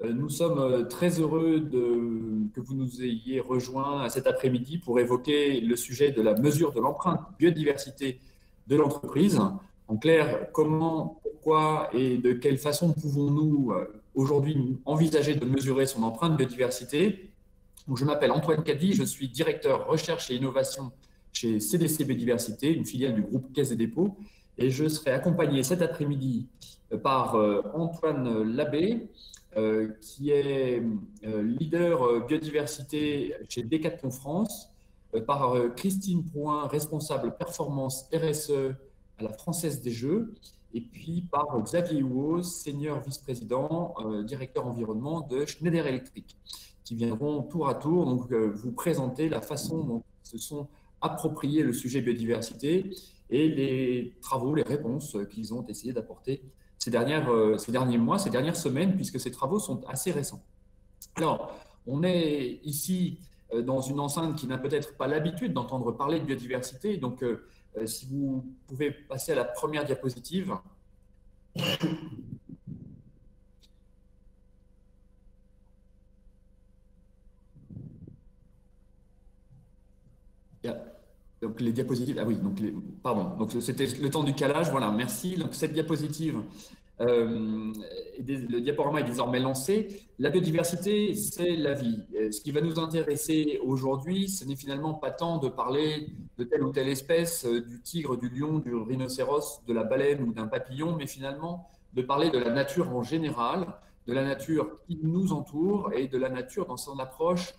Nous sommes très heureux que vous nous ayez rejoints cet après-midi pour évoquer le sujet de la mesure de l'empreinte biodiversité de l'entreprise. En clair, comment, pourquoi et de quelle façon pouvons-nous aujourd'hui envisager de mesurer son empreinte biodiversité? Donc, je m'appelle Antoine Caddy, je suis directeur recherche et innovation chez CDC Biodiversité, une filiale du groupe Caisse des dépôts, et je serai accompagné cet après-midi par Antoine Labbé, qui est leader biodiversité chez Decathlon France, par Christine Prouin, responsable performance RSE à la Française des Jeux, et puis par Xavier Huot, senior vice-président, directeur environnement de Schneider Electric, qui viendront tour à tour donc, vous présenter la façon dont ils se sont appropriés le sujet biodiversité et les travaux, les réponses qu'ils ont essayé d'apporter ces derniers mois, ces dernières semaines, puisque ces travaux sont assez récents. Alors, on est ici dans une enceinte qui n'a peut-être pas l'habitude d'entendre parler de biodiversité. Donc, si vous pouvez passer à la première diapositive. Donc les diapositives, ah oui, donc pardon, donc c'était le temps du calage, voilà, merci. Donc cette diapositive, le diaporama est désormais lancé. La biodiversité, c'est la vie. Ce qui va nous intéresser aujourd'hui, ce n'est finalement pas tant de parler de telle ou telle espèce, du tigre, du lion, du rhinocéros, de la baleine ou d'un papillon, mais finalement de parler de la nature en général, de la nature qui nous entoure et de la nature dans son approche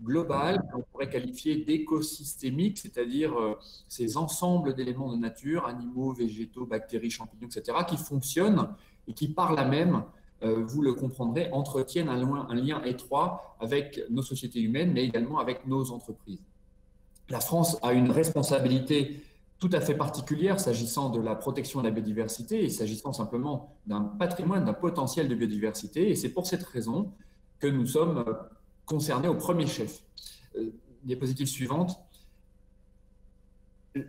globale, qu'on pourrait qualifier d'écosystémique, c'est-à-dire ces ensembles d'éléments de nature, animaux, végétaux, bactéries, champignons, etc., qui fonctionnent et qui, par là même, vous le comprendrez, entretiennent un lien étroit avec nos sociétés humaines, mais également avec nos entreprises. La France a une responsabilité tout à fait particulière s'agissant de la protection de la biodiversité et s'agissant simplement d'un patrimoine, d'un potentiel de biodiversité. Et c'est pour cette raison que nous sommes concernés au premier chef. Diapositive suivante.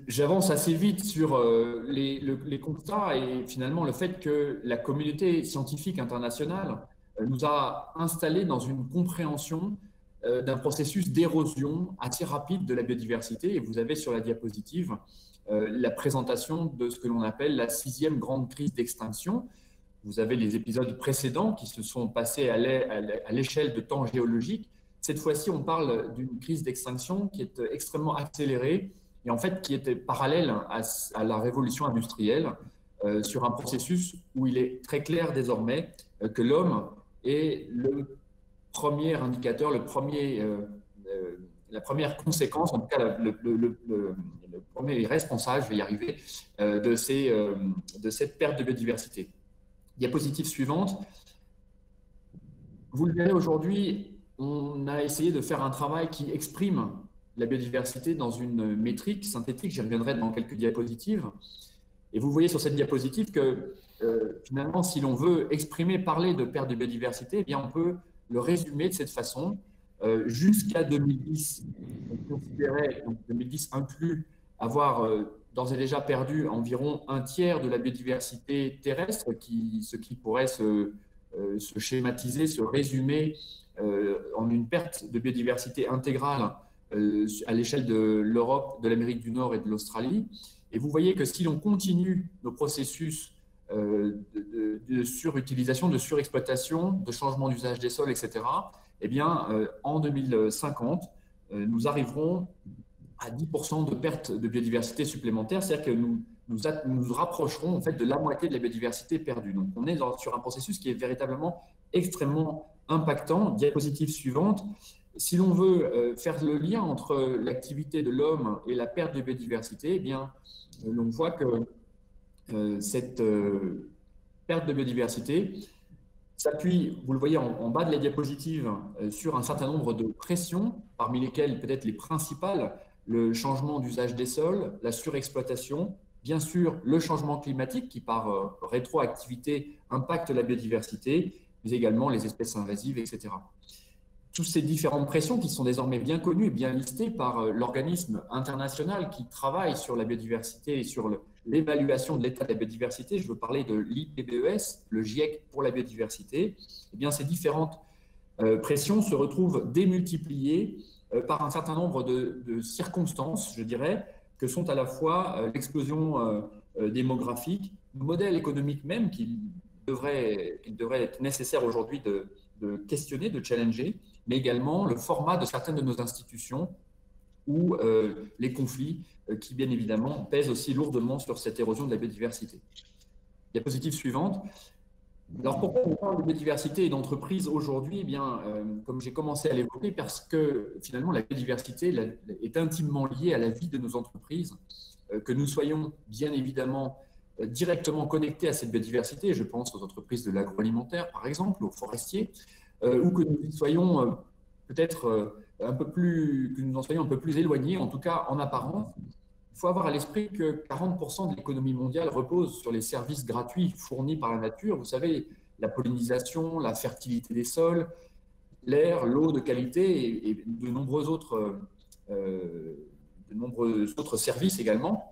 J'avance assez vite sur les constats et finalement le fait que la communauté scientifique internationale nous a installés dans une compréhension d'un processus d'érosion assez rapide de la biodiversité. Et vous avez sur la diapositive la présentation de ce que l'on appelle la 6e grande crise d'extinction. Vous avez les épisodes précédents qui se sont passés à l'échelle de temps géologique. Cette fois-ci, on parle d'une crise d'extinction qui est extrêmement accélérée et en fait qui était parallèle à la révolution industrielle sur un processus où il est très clair désormais que l'homme est le premier indicateur, la première conséquence, en tout cas le premier responsable, je vais y arriver, de cette perte de biodiversité. Diapositive suivante. Vous le verrez aujourd'hui, on a essayé de faire un travail qui exprime la biodiversité dans une métrique synthétique. J'y reviendrai dans quelques diapositives. Et vous voyez sur cette diapositive que finalement, si l'on veut exprimer, parler de perte de biodiversité, eh bien, on peut le résumer de cette façon. Jusqu'à 2010, on considérait, donc 2010 inclus, avoir d'ores et déjà perdu environ un tiers de la biodiversité terrestre, ce qui pourrait se schématiser, se résumer en une perte de biodiversité intégrale à l'échelle de l'Europe, de l'Amérique du Nord et de l'Australie. Et vous voyez que si l'on continue nos processus de surutilisation, de surexploitation, de changement d'usage des sols, etc., eh bien, en 2050, nous arriverons à 10% de perte de biodiversité supplémentaire, c'est-à-dire que nous rapprocherons en fait de la moitié de la biodiversité perdue. Donc, on est sur un processus qui est véritablement extrêmement impactant. Diapositive suivante. Si l'on veut faire le lien entre l'activité de l'homme et la perte de biodiversité, eh bien, l'on voit que cette perte de biodiversité s'appuie, vous le voyez en bas de la diapositive, sur un certain nombre de pressions, parmi lesquelles peut-être les principales, le changement d'usage des sols, la surexploitation, bien sûr le changement climatique qui par rétroactivité impacte la biodiversité, mais également les espèces invasives, etc. Toutes ces différentes pressions qui sont désormais bien connues et bien listées par l'organisme international qui travaille sur la biodiversité et sur l'évaluation de l'état de la biodiversité, je veux parler de l'IPBES, le GIEC pour la biodiversité, eh bien, ces différentes pressions se retrouvent démultipliées par un certain nombre de circonstances, je dirais, que sont à la fois l'explosion démographique, le modèle économique même qu'il devrait être nécessaire aujourd'hui de questionner, de challenger, mais également le format de certaines de nos institutions ou les conflits qui, bien évidemment, pèsent aussi lourdement sur cette érosion de la biodiversité. Diapositive suivante. Alors, pourquoi on parle de biodiversité et d'entreprise aujourd'hui? Eh bien, comme j'ai commencé à l'évoquer, parce que finalement, la biodiversité est intimement liée à la vie de nos entreprises, que nous soyons bien évidemment directement connectés à cette biodiversité, je pense aux entreprises de l'agroalimentaire, par exemple, aux forestiers, ou que nous y soyons peut-être que nous en soyons un peu plus éloignés, en tout cas en apparence. Il faut avoir à l'esprit que 40% de l'économie mondiale repose sur les services gratuits fournis par la nature. Vous savez, la pollinisation, la fertilité des sols, l'air, l'eau de qualité et de nombreux autres services également.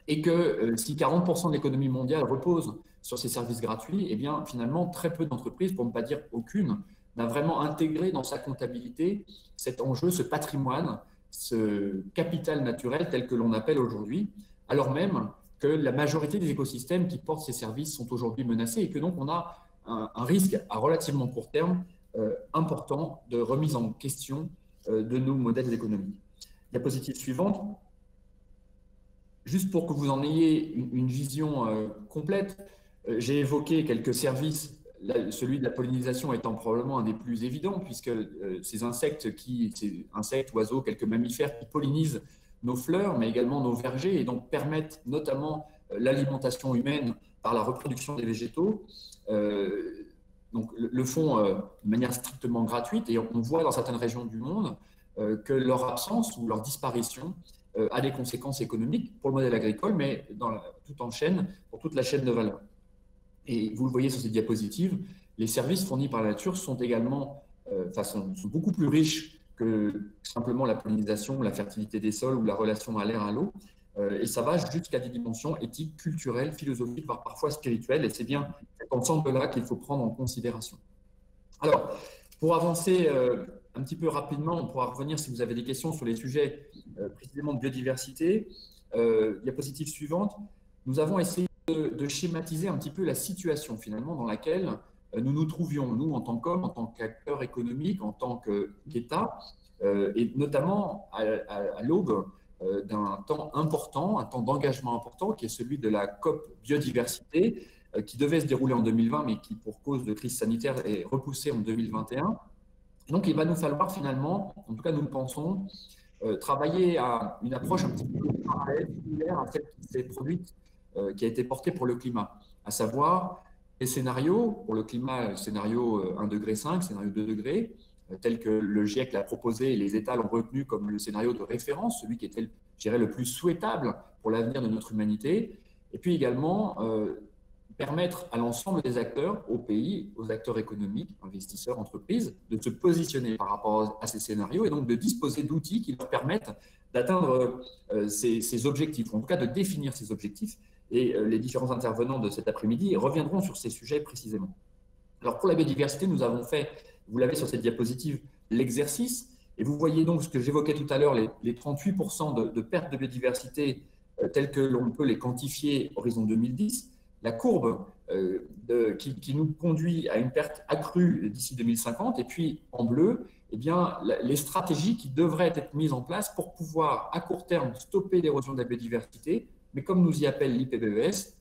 Et que si 40% de l'économie mondiale repose sur ces services gratuits, eh bien finalement très peu d'entreprises, pour ne pas dire aucune, n'a vraiment intégré dans sa comptabilité cet enjeu, ce patrimoine, ce capital naturel tel que l'on appelle aujourd'hui, alors même que la majorité des écosystèmes qui portent ces services sont aujourd'hui menacés et que donc on a un risque à relativement court terme important de remise en question de nos modèles économiques. Diapositive suivante. Juste pour que vous en ayez une vision complète, j'ai évoqué quelques services, celui de la pollinisation étant probablement un des plus évidents, puisque ces insectes, oiseaux, quelques mammifères qui pollinisent nos fleurs, mais également nos vergers, et donc permettent notamment l'alimentation humaine par la reproduction des végétaux, donc le font de manière strictement gratuite, et on voit dans certaines régions du monde que leur absence ou leur disparition a des conséquences économiques pour le modèle agricole, mais tout en chaîne, pour toute la chaîne de valeur. Et vous le voyez sur ces diapositives, les services fournis par la nature sont également sont beaucoup plus riches que simplement la pollinisation, la fertilité des sols ou la relation à l'air, à l'eau. Et ça va jusqu'à des dimensions éthiques, culturelles, philosophiques, voire parfois spirituelles. Et c'est bien cet ensemble-là qu'il faut prendre en considération. Alors, pour avancer un petit peu rapidement, on pourra revenir si vous avez des questions sur les sujets précisément de biodiversité. Diapositive suivante. Nous avons essayé de schématiser un petit peu la situation finalement dans laquelle nous nous trouvions, nous en tant qu'hommes, en tant qu'acteurs économiques, en tant qu'État, et notamment à l'aube d'un temps important, un temps d'engagement important qui est celui de la COP biodiversité, qui devait se dérouler en 2020, mais qui, pour cause de crise sanitaire, est repoussée en 2021. Donc, il va nous falloir finalement, en tout cas nous le pensons, travailler à une approche un petit peu parallèle, similaire à celle qui s'est produite, qui a été portée pour le climat, à savoir les scénarios, pour le climat, scénario 1,5 degré, scénario 2 degrés, tel que le GIEC l'a proposé et les États l'ont retenu comme le scénario de référence, celui qui était, je dirais, le plus souhaitable pour l'avenir de notre humanité, et puis également permettre à l'ensemble des acteurs, aux pays, aux acteurs économiques, investisseurs, entreprises, de se positionner par rapport à ces scénarios et donc de disposer d'outils qui leur permettent d'atteindre ces objectifs, en tout cas de définir ces objectifs. Et les différents intervenants de cet après-midi reviendront sur ces sujets précisément. Alors pour la biodiversité, nous avons fait, vous l'avez sur cette diapositive, l'exercice. Et vous voyez donc ce que j'évoquais tout à l'heure, les 38% de perte de biodiversité telles que l'on peut les quantifier horizon 2010. La courbe qui nous conduit à une perte accrue d'ici 2050, et puis en bleu, eh bien, les stratégies qui devraient être mises en place pour pouvoir, à court terme, stopper l'érosion de la biodiversité, mais comme nous y appelle l'IPBES,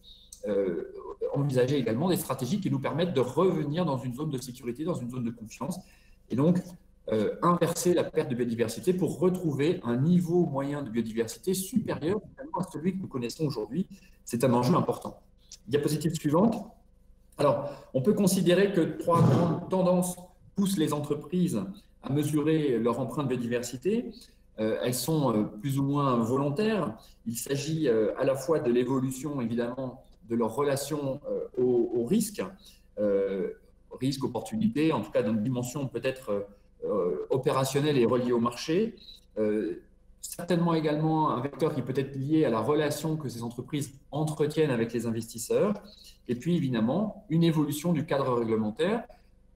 envisager également des stratégies qui nous permettent de revenir dans une zone de sécurité, dans une zone de confiance, et donc inverser la perte de biodiversité pour retrouver un niveau moyen de biodiversité supérieur à celui que nous connaissons aujourd'hui. C'est un enjeu important. Diapositive suivante. Alors, on peut considérer que 3 grandes tendances poussent les entreprises à mesurer leur empreinte biodiversité. Elles sont plus ou moins volontaires. Il s'agit à la fois de l'évolution, évidemment, de leur relation aux risques, opportunités, en tout cas dans une dimension peut-être opérationnelle et reliée au marché, certainement également un vecteur qui peut être lié à la relation que ces entreprises entretiennent avec les investisseurs, et puis évidemment une évolution du cadre réglementaire.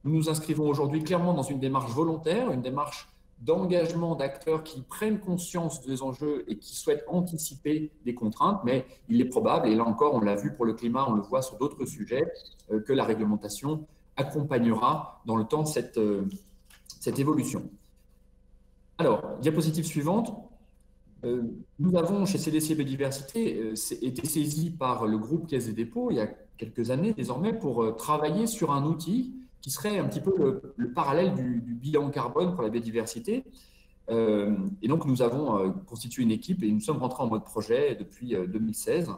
Nous nous inscrivons aujourd'hui clairement dans une démarche volontaire, une démarche d'engagement d'acteurs qui prennent conscience des enjeux et qui souhaitent anticiper des contraintes, mais il est probable, et là encore on l'a vu pour le climat, on le voit sur d'autres sujets, que la réglementation accompagnera dans le temps cette évolution. Alors, diapositive suivante. Nous avons chez CDC Biodiversité été saisis par le groupe Caisse des dépôts il y a quelques années désormais pour travailler sur un outil qui serait un petit peu le parallèle du bilan carbone pour la biodiversité. Et donc, nous avons constitué une équipe et nous sommes rentrés en mode projet depuis 2016,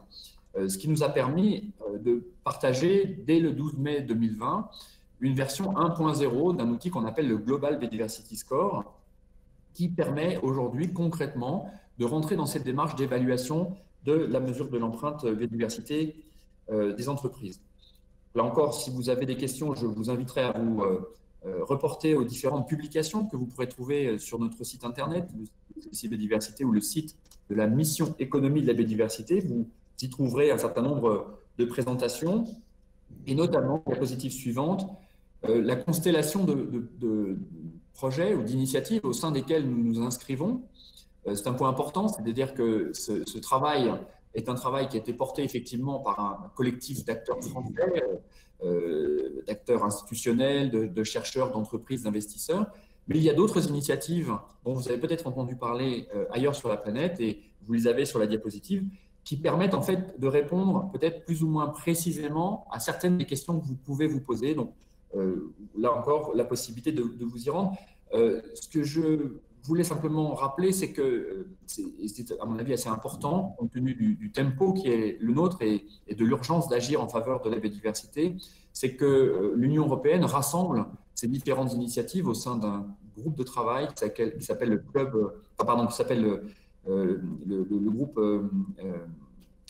ce qui nous a permis de partager dès le 12 mai 2020 une version 1.0 d'un outil qu'on appelle le Global Biodiversity Score, qui permet aujourd'hui concrètement de rentrer dans cette démarche d'évaluation de la mesure de l'empreinte biodiversité des entreprises. Là encore, si vous avez des questions, je vous inviterai à vous reporter aux différentes publications que vous pourrez trouver sur notre site internet, le site Biodiversité ou le site de la mission économie de la biodiversité. Vous y trouverez un certain nombre de présentations et notamment, la diapositive suivante, la constellation de projets ou d'initiatives au sein desquels nous nous inscrivons. C'est un point important, c'est-à-dire que ce travail est un travail qui a été porté effectivement par un collectif d'acteurs français, d'acteurs institutionnels, de chercheurs, d'entreprises, d'investisseurs. Mais il y a d'autres initiatives dont vous avez peut-être entendu parler ailleurs sur la planète, et vous les avez sur la diapositive, qui permettent en fait de répondre peut-être plus ou moins précisément à certaines des questions que vous pouvez vous poser. Donc là encore, la possibilité de vous y rendre. Ce que je voulais simplement rappeler, c'est que c'est à mon avis assez important, compte tenu du tempo qui est le nôtre et de l'urgence d'agir en faveur de la biodiversité, c'est que l'Union européenne rassemble ces différentes initiatives au sein d'un groupe de travail qui s'appelle le club, pardon, qui s'appelle le groupe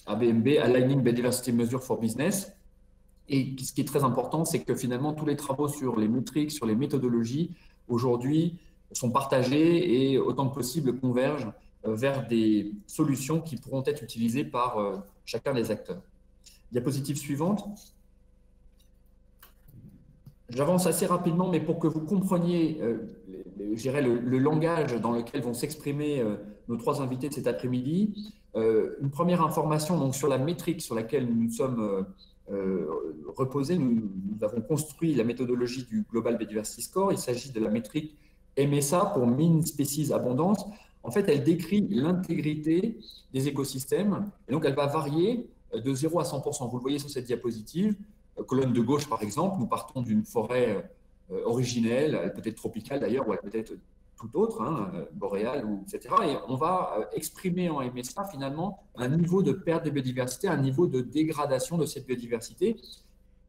ABMB, Aligning Biodiversity Measures for Business. Et ce qui est très important, c'est que finalement tous les travaux sur les métriques, sur les méthodologies, aujourd'hui, sont partagés et autant que possible convergent vers des solutions qui pourront être utilisées par chacun des acteurs. Diapositive suivante. J'avance assez rapidement, mais pour que vous compreniez je dirais le langage dans lequel vont s'exprimer nos trois invités de cet après-midi. Une première information donc, sur la métrique sur laquelle nous nous sommes reposés. Nous avons construit la méthodologie du Global Biodiversity Score. Il s'agit de la métrique MSA pour Mean Species Abundance. En fait, elle décrit l'intégrité des écosystèmes et donc elle va varier de 0 à 100%. Vous le voyez sur cette diapositive, colonne de gauche par exemple, nous partons d'une forêt originelle, peut-être tropicale d'ailleurs, ou peut-être tout autre, hein, boréale, etc. Et on va exprimer en MSA finalement un niveau de perte de biodiversité, un niveau de dégradation de cette biodiversité.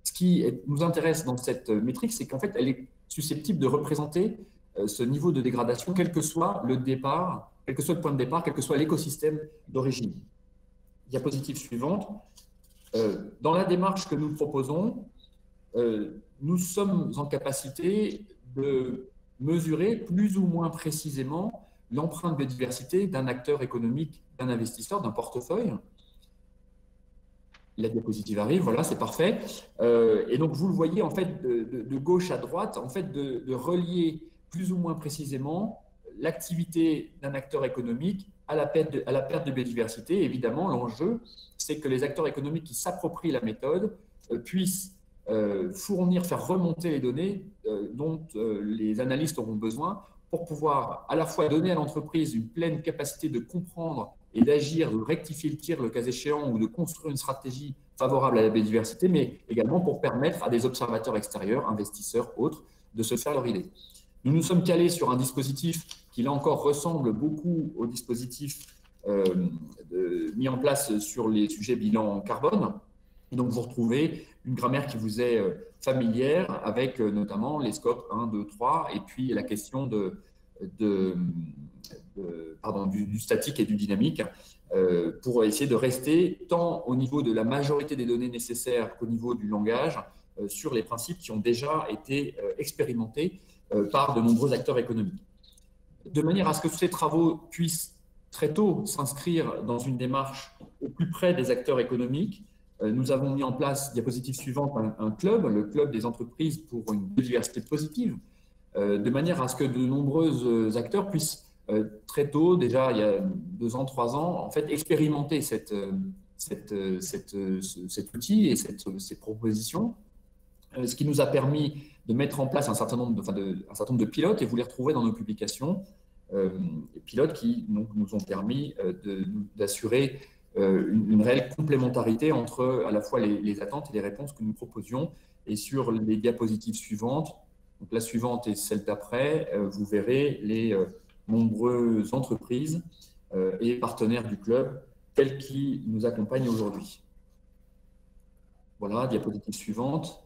Ce qui nous intéresse dans cette métrique, c'est qu'en fait, elle est susceptible de représenter ce niveau de dégradation, quel que soit le départ, quel que soit le point de départ, quel que soit l'écosystème d'origine. Diapositive suivante. Dans la démarche que nous proposons, nous sommes en capacité de mesurer plus ou moins précisément l'empreinte biodiversité d'un acteur économique, d'un investisseur, d'un portefeuille. La diapositive arrive, voilà, c'est parfait. Et donc, vous le voyez, en fait, de gauche à droite, en fait, de relier plus ou moins précisément l'activité d'un acteur économique à la perte de biodiversité. Évidemment, l'enjeu, c'est que les acteurs économiques qui s'approprient la méthode puissent faire remonter les données dont les analystes auront besoin pour pouvoir à la fois donner à l'entreprise une pleine capacité de comprendre et d'agir, de rectifier le tir le cas échéant ou de construire une stratégie favorable à la biodiversité, mais également pour permettre à des observateurs extérieurs, investisseurs, autres, de se faire leur idée. Nous nous sommes calés sur un dispositif qui, là encore, ressemble beaucoup au dispositif mis en place sur les sujets bilan carbone. Et donc, vous retrouvez une grammaire qui vous est familière avec notamment les scopes 1, 2, 3 et puis la question du statique et du dynamique pour essayer de rester tant au niveau de la majorité des données nécessaires qu'au niveau du langage sur les principes qui ont déjà été expérimentés par de nombreux acteurs économiques. De manière à ce que ces travaux puissent très tôt s'inscrire dans une démarche au plus près des acteurs économiques. Nous avons mis en place, diapositive suivante, un club, le club des entreprises pour une biodiversité positive, de manière à ce que de nombreux acteurs puissent très tôt, déjà il y a 2 ans, 3 ans, en fait, expérimenter cet outil et ces propositions, ce qui nous a permis de mettre en place un certain nombre de pilotes, et vous les retrouvez dans nos publications, pilotes qui donc, nous ont permis d'assurer une réelle complémentarité entre à la fois les attentes et les réponses que nous proposions. Et sur les diapositives suivantes, donc la suivante et celle d'après, vous verrez les nombreuses entreprises et partenaires du club tels qui nous accompagnent aujourd'hui. Voilà, diapositive suivante.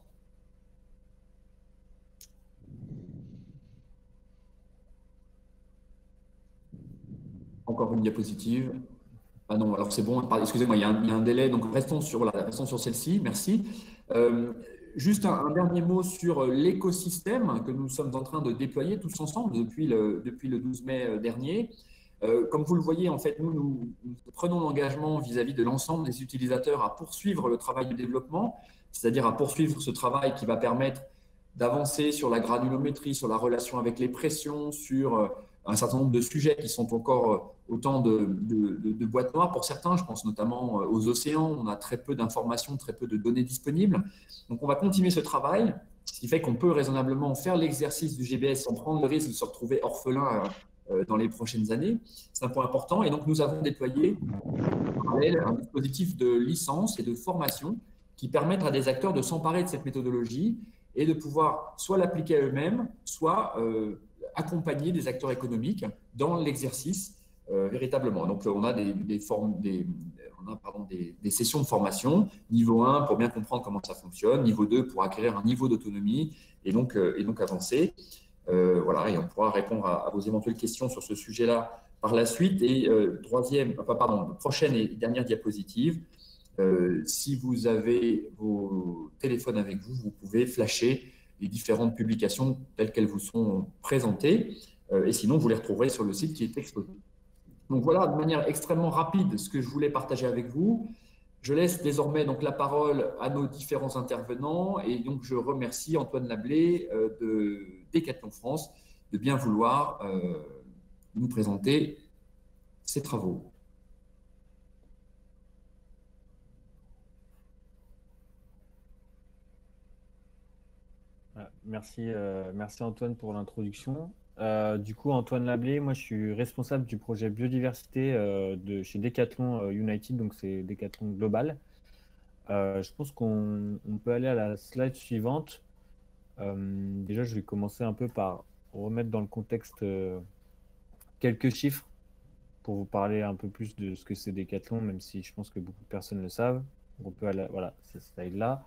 Encore une diapositive. Ah non, alors c'est bon, excusez-moi, il y a un délai, donc restons sur celle-ci, merci. Juste un dernier mot sur l'écosystème que nous sommes en train de déployer tous ensemble depuis le 12 mai dernier. Comme vous le voyez, en fait, nous prenons l'engagement vis-à-vis de l'ensemble des utilisateurs à poursuivre le travail de développement, c'est-à-dire à poursuivre ce travail qui va permettre d'avancer sur la granulométrie, sur la relation avec les pressions, sur un certain nombre de sujets qui sont encore autant de boîtes noires pour certains. Je pense notamment aux océans. On a très peu d'informations, très peu de données disponibles. Donc, on va continuer ce travail, ce qui fait qu'on peut raisonnablement faire l'exercice du GBS sans prendre le risque de se retrouver orphelin dans les prochaines années. C'est un point important. Et donc, nous avons déployé en parallèle un dispositif de licence et de formation qui permettent à des acteurs de s'emparer de cette méthodologie et de pouvoir soit l'appliquer à eux-mêmes, soit accompagner des acteurs économiques dans l'exercice véritablement. Donc, on a des sessions de formation, niveau 1 pour bien comprendre comment ça fonctionne, niveau 2 pour acquérir un niveau d'autonomie et donc avancer. Voilà, et on pourra répondre à vos éventuelles questions sur ce sujet-là par la suite. Et prochaine et dernière diapositive. Si vous avez vos téléphones avec vous, vous pouvez flasher les différentes publications telles qu'elles vous sont présentées. Et sinon, vous les retrouverez sur le site qui est exposé. Donc voilà, de manière extrêmement rapide, ce que je voulais partager avec vous. Je laisse désormais donc la parole à nos différents intervenants. Et donc, je remercie Antoine Lablé de Decathlon France de bien vouloir nous présenter ses travaux. Merci Antoine pour l'introduction. Du coup, Antoine Lablé, moi je suis responsable du projet biodiversité chez Decathlon United, donc c'est Decathlon Global. Je pense qu'on peut aller à la slide suivante. Déjà, je vais commencer un peu par remettre dans le contexte quelques chiffres pour vous parler un peu plus de ce que c'est Decathlon, même si je pense que beaucoup de personnes le savent. On peut aller, voilà, cette slide-là.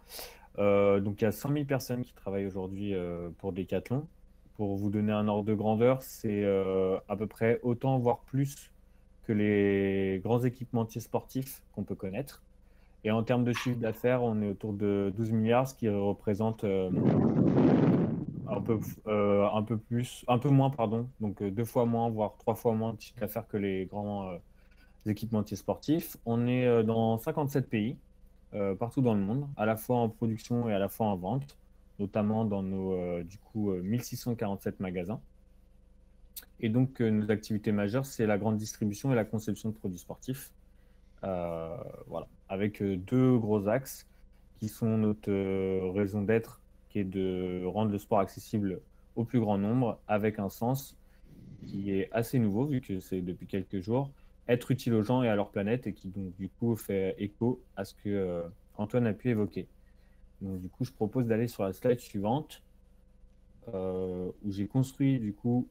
Donc, il y a 100 000 personnes qui travaillent aujourd'hui pour Decathlon. Pour vous donner un ordre de grandeur, c'est à peu près autant, voire plus, que les grands équipementiers sportifs qu'on peut connaître. Et en termes de chiffre d'affaires, on est autour de 12 milliards, ce qui représente un peu moins, pardon, donc 2 fois moins, voire 3 fois moins de chiffre d'affaires que les grands équipementiers sportifs. On est dans 57 pays. Partout dans le monde, à la fois en production et à la fois en vente, notamment dans nos 1647 magasins. Et donc, nos activités majeures, c'est la grande distribution et la conception de produits sportifs. Voilà, avec 2 gros axes qui sont notre raison d'être, qui est de rendre le sport accessible au plus grand nombre, avec un sens qui est assez nouveau, vu que c'est depuis quelques jours, être utile aux gens et à leur planète, et qui donc du coup fait écho à ce que Antoine a pu évoquer. Donc du coup, je propose d'aller sur la slide suivante, où j'ai construit du coup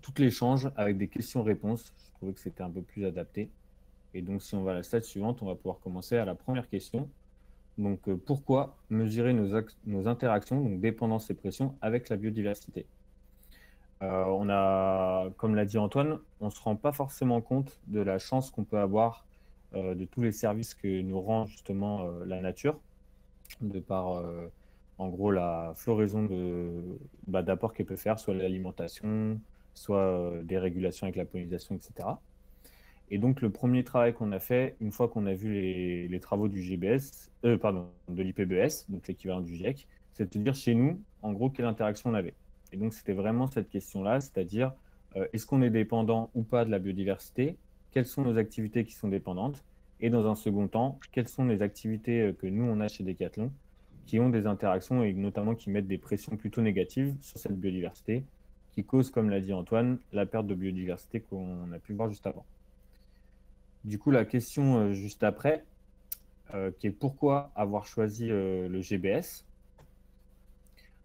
tout l'échange avec des questions-réponses. Je trouvais que c'était un peu plus adapté. Et donc si on va à la slide suivante, on va pouvoir commencer à la première question. Donc pourquoi mesurer nos interactions, donc dépendance et pression, avec la biodiversité? On a, comme l'a dit Antoine, on ne se rend pas forcément compte de la chance qu'on peut avoir de tous les services que nous rend justement la nature, de par en gros la floraison d'apports qu'elle peut faire, soit l'alimentation, soit des régulations avec la pollinisation, etc. Et donc, le premier travail qu'on a fait, une fois qu'on a vu les travaux du GBS, pardon, de l'IPBES, donc l'équivalent du GIEC, c'est de dire chez nous, en gros, quelle interaction on avait. Et donc, c'était vraiment cette question-là, c'est-à-dire, est-ce qu'on est dépendant ou pas de la biodiversité? Quelles sont nos activités qui sont dépendantes? Et dans un second temps, quelles sont les activités que nous, on a chez Decathlon, qui ont des interactions et notamment qui mettent des pressions plutôt négatives sur cette biodiversité, qui causent, comme l'a dit Antoine, la perte de biodiversité qu'on a pu voir juste avant. Du coup, la question juste après, qui est pourquoi avoir choisi le GBS.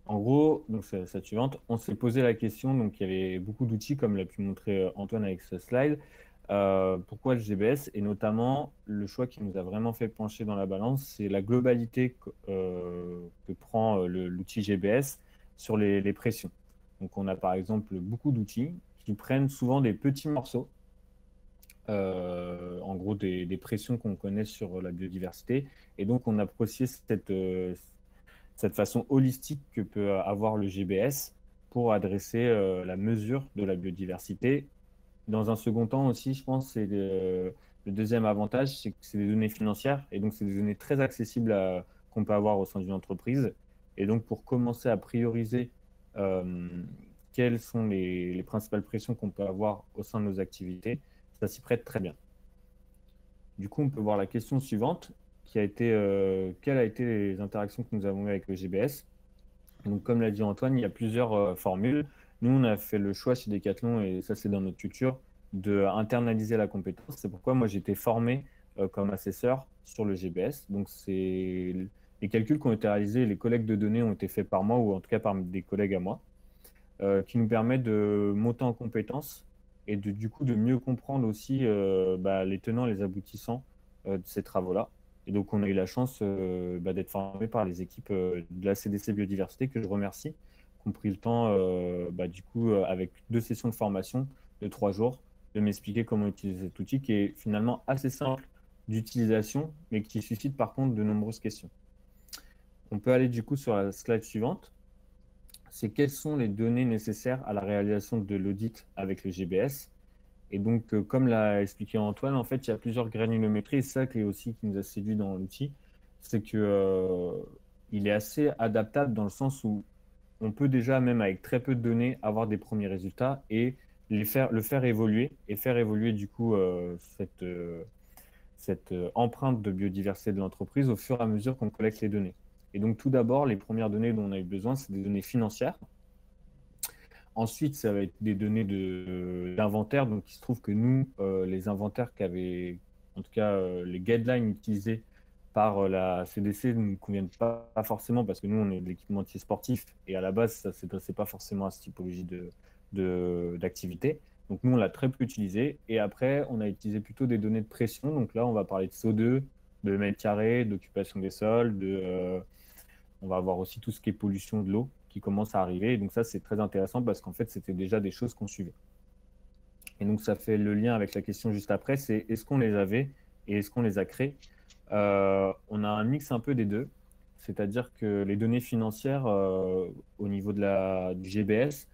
En gros, donc c'est cette suivante, on s'est posé la question, donc il y avait beaucoup d'outils, comme l'a pu montrer Antoine avec ce slide. Pourquoi le GBS? Et notamment, le choix qui nous a vraiment fait pencher dans la balance, c'est la globalité que prend l'outil GBS sur les pressions. Donc, on a par exemple beaucoup d'outils qui prennent souvent des petits morceaux, en gros des pressions qu'on connaît sur la biodiversité. Et donc, on a apprécié cette façon holistique que peut avoir le GBS pour adresser la mesure de la biodiversité. Dans un second temps aussi, je pense, c'est le deuxième avantage, c'est que c'est des données financières. Et donc, c'est des données très accessibles qu'on peut avoir au sein d'une entreprise. Et donc, pour commencer à prioriser euh, quelles sont les principales pressions qu'on peut avoir au sein de nos activités, ça s'y prête très bien. Du coup, on peut voir la question suivante, qui a été quelles ont été les interactions que nous avons eues avec le GBS. Donc, comme l'a dit Antoine, il y a plusieurs formules. Nous, on a fait le choix chez Decathlon, et ça, c'est dans notre culture, de internaliser la compétence. C'est pourquoi moi, j'ai été formé comme assesseur sur le GBS. Donc, c'est les calculs qui ont été réalisés, les collectes de données ont été faits par moi, ou en tout cas par des collègues à moi, qui nous permet de monter en compétences et du coup de mieux comprendre aussi les tenants, les aboutissants de ces travaux-là. Et donc, on a eu la chance d'être formé par les équipes de la CDC Biodiversité, que je remercie, qui ont pris le temps, avec 2 sessions de formation de 3 jours, de m'expliquer comment utiliser cet outil qui est finalement assez simple d'utilisation, mais qui suscite par contre de nombreuses questions. On peut aller du coup sur la slide suivante. C'est quelles sont les données nécessaires à la réalisation de l'audit avec le GBS. Et donc, comme l'a expliqué Antoine, en fait, il y a plusieurs granulométries. Et ça qui est aussi qui nous a séduit dans l'outil, c'est que il est assez adaptable dans le sens où on peut déjà, même avec très peu de données, avoir des premiers résultats et le faire évoluer et faire évoluer du coup cette empreinte de biodiversité de l'entreprise au fur et à mesure qu'on collecte les données. Et donc, tout d'abord, les premières données dont on a eu besoin, c'est des données financières. Ensuite, ça va être des données d'inventaire. Donc, il se trouve que nous, les inventaires qu'avaient, en tout cas, les guidelines utilisés par la CDC ne nous conviennent pas forcément parce que nous, on est de l'équipementier sportif et à la base, ça ne s'adressait pas forcément à cette typologie d'activité. Donc, nous, on l'a très peu utilisé. Et après, on a utilisé plutôt des données de pression. Donc là, on va parler de CO2, de mètres carrés, d'occupation des sols, on va avoir aussi tout ce qui est pollution de l'eau qui commence à arriver. Et donc ça, c'est très intéressant parce qu'en fait, c'était déjà des choses qu'on suivait. Et donc, ça fait le lien avec la question juste après, c'est est-ce qu'on les avait et est-ce qu'on les a créés? On a un mix un peu des deux, c'est-à-dire que les données financières au niveau du GBS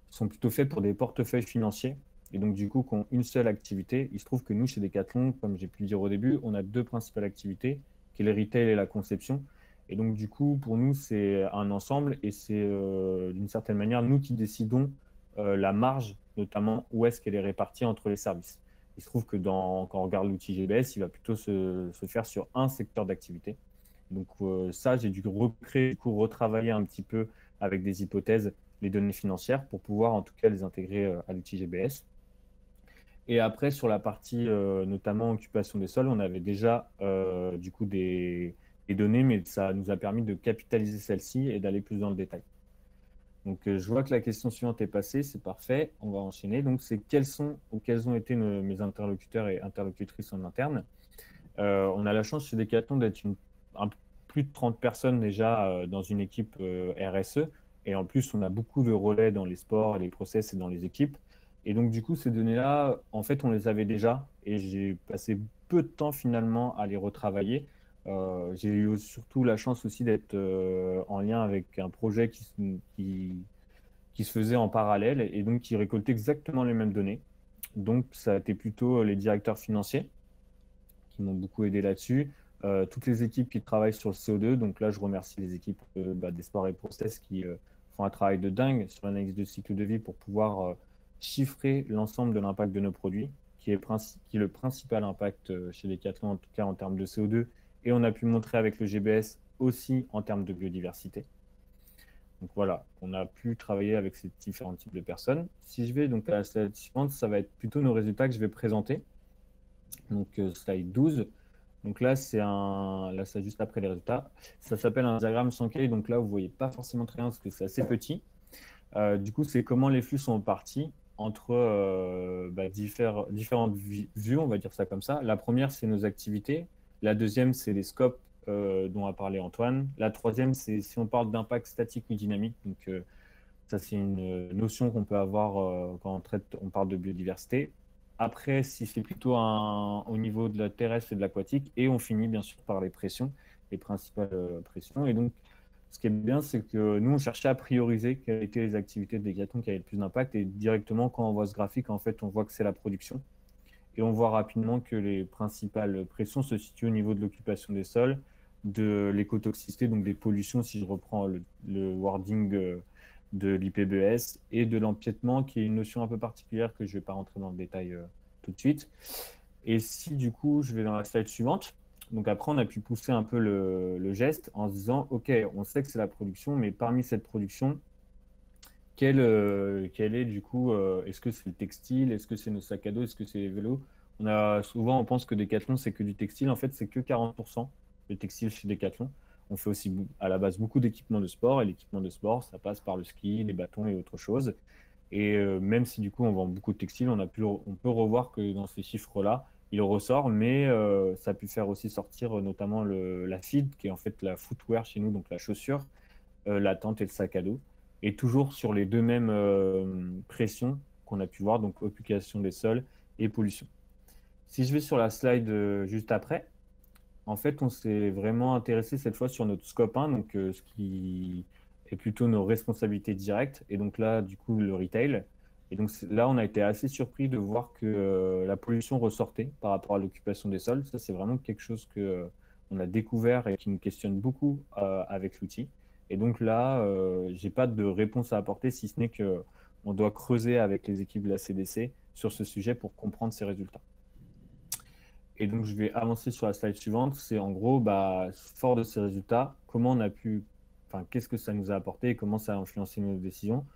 sont plutôt faites pour des portefeuilles financiers et donc du coup, qui ont une seule activité. Il se trouve que nous, chez Decathlon, comme j'ai pu le dire au début, on a 2 principales activités, qui est le retail et la conception. Et donc, du coup, pour nous, c'est un ensemble et c'est d'une certaine manière nous qui décidons la marge, notamment où est-ce qu'elle est répartie entre les services. Il se trouve que quand on regarde l'outil GBS, il va plutôt se faire sur un secteur d'activité. Donc, ça, j'ai dû recréer, du coup, retravailler un petit peu avec des hypothèses les données financières pour pouvoir en tout cas les intégrer à l'outil GBS. Et après, sur la partie notamment occupation des sols, on avait déjà du coup des données, mais ça nous a permis de capitaliser celles-ci et d'aller plus dans le détail. Donc, je vois que la question suivante est passée, c'est parfait, on va enchaîner. Donc, c'est quels ont été mes interlocuteurs et interlocutrices en interne. On a la chance chez Decathlon d'être plus de 30 personnes déjà dans une équipe RSE. Et en plus, on a beaucoup de relais dans les sports, les process et dans les équipes. Et donc, du coup, ces données-là, en fait, on les avait déjà. Et j'ai passé peu de temps finalement à les retravailler. J'ai eu surtout la chance aussi d'être en lien avec un projet qui se faisait en parallèle et donc qui récoltait exactement les mêmes données. Donc, ça a été plutôt les directeurs financiers qui m'ont beaucoup aidé là-dessus. Toutes les équipes qui travaillent sur le CO2. Donc là, je remercie les équipes d'Espoir et Process qui font un travail de dingue sur l'analyse de cycle de vie pour pouvoir chiffrer l'ensemble de l'impact de nos produits, qui est le principal impact chez Decathlon, en tout cas en termes de CO2. Et on a pu montrer avec le GBS aussi en termes de biodiversité. Donc voilà, on a pu travailler avec ces différents types de personnes. Si je vais donc à la slide suivante, ça va être plutôt nos résultats que je vais présenter. Donc slide 12. Donc là, c'est juste après les résultats. Ça s'appelle un diagramme Sankey. Donc là, vous ne voyez pas forcément très bien parce que c'est assez petit. Du coup, c'est comment les flux sont partis entre différentes vues, on va dire ça comme ça. La première, c'est nos activités. La deuxième, c'est les scopes dont a parlé Antoine. La troisième, c'est si on parle d'impact statique ou dynamique. Donc ça, c'est une notion qu'on peut avoir quand on parle de biodiversité. Après, si c'est plutôt au niveau de la terrestre et de l'aquatique. Et on finit bien sûr par les pressions, les principales pressions. Et donc, ce qui est bien, c'est que nous, on cherchait à prioriser quelles étaient les activités de Decathlon qui avaient le plus d'impact. Et directement, quand on voit ce graphique, en fait, on voit que c'est la production. Et on voit rapidement que les principales pressions se situent au niveau de l'occupation des sols, de l'écotoxicité, donc des pollutions, si je reprends le wording de l'IPBES, et de l'empiètement, qui est une notion un peu particulière que je ne vais pas rentrer dans le détail tout de suite. Et si du coup, je vais dans la slide suivante, donc après, on a pu pousser un peu le geste en se disant, OK, on sait que c'est la production, mais parmi cette production, quel est du coup, est-ce que c'est le textile, est-ce que c'est nos sacs à dos, est-ce que c'est les vélos? On pense que Decathlon, c'est que du textile. En fait, c'est que 40% de textile chez Decathlon. On fait aussi à la base beaucoup d'équipements de sport, et l'équipement de sport, ça passe par le ski, les bâtons et autre chose. Et même si du coup on vend beaucoup de textiles, on peut revoir que dans ces chiffres-là, il ressort, mais ça a pu faire aussi sortir notamment la feed, qui est en fait la footwear chez nous, donc la chaussure, la tente et le sac à dos. Et toujours sur les deux mêmes pressions qu'on a pu voir, donc occupation des sols et pollution. Si je vais sur la slide juste après, en fait, on s'est vraiment intéressé cette fois sur notre scope 1, donc ce qui est plutôt nos responsabilités directes, et donc là, du coup, le retail. Et donc là, on a été assez surpris de voir que la pollution ressortait par rapport à l'occupation des sols. Ça, c'est vraiment quelque chose que on a découvert et qui nous questionne beaucoup avec l'outil. Et donc là, j'ai pas de réponse à apporter, si ce n'est que on doit creuser avec les équipes de la CDC sur ce sujet pour comprendre ces résultats. Et donc, je vais avancer sur la slide suivante. C'est en gros, fort de ces résultats, comment on a pu, qu'est-ce que ça nous a apporté et comment ça a influencé nos décisions.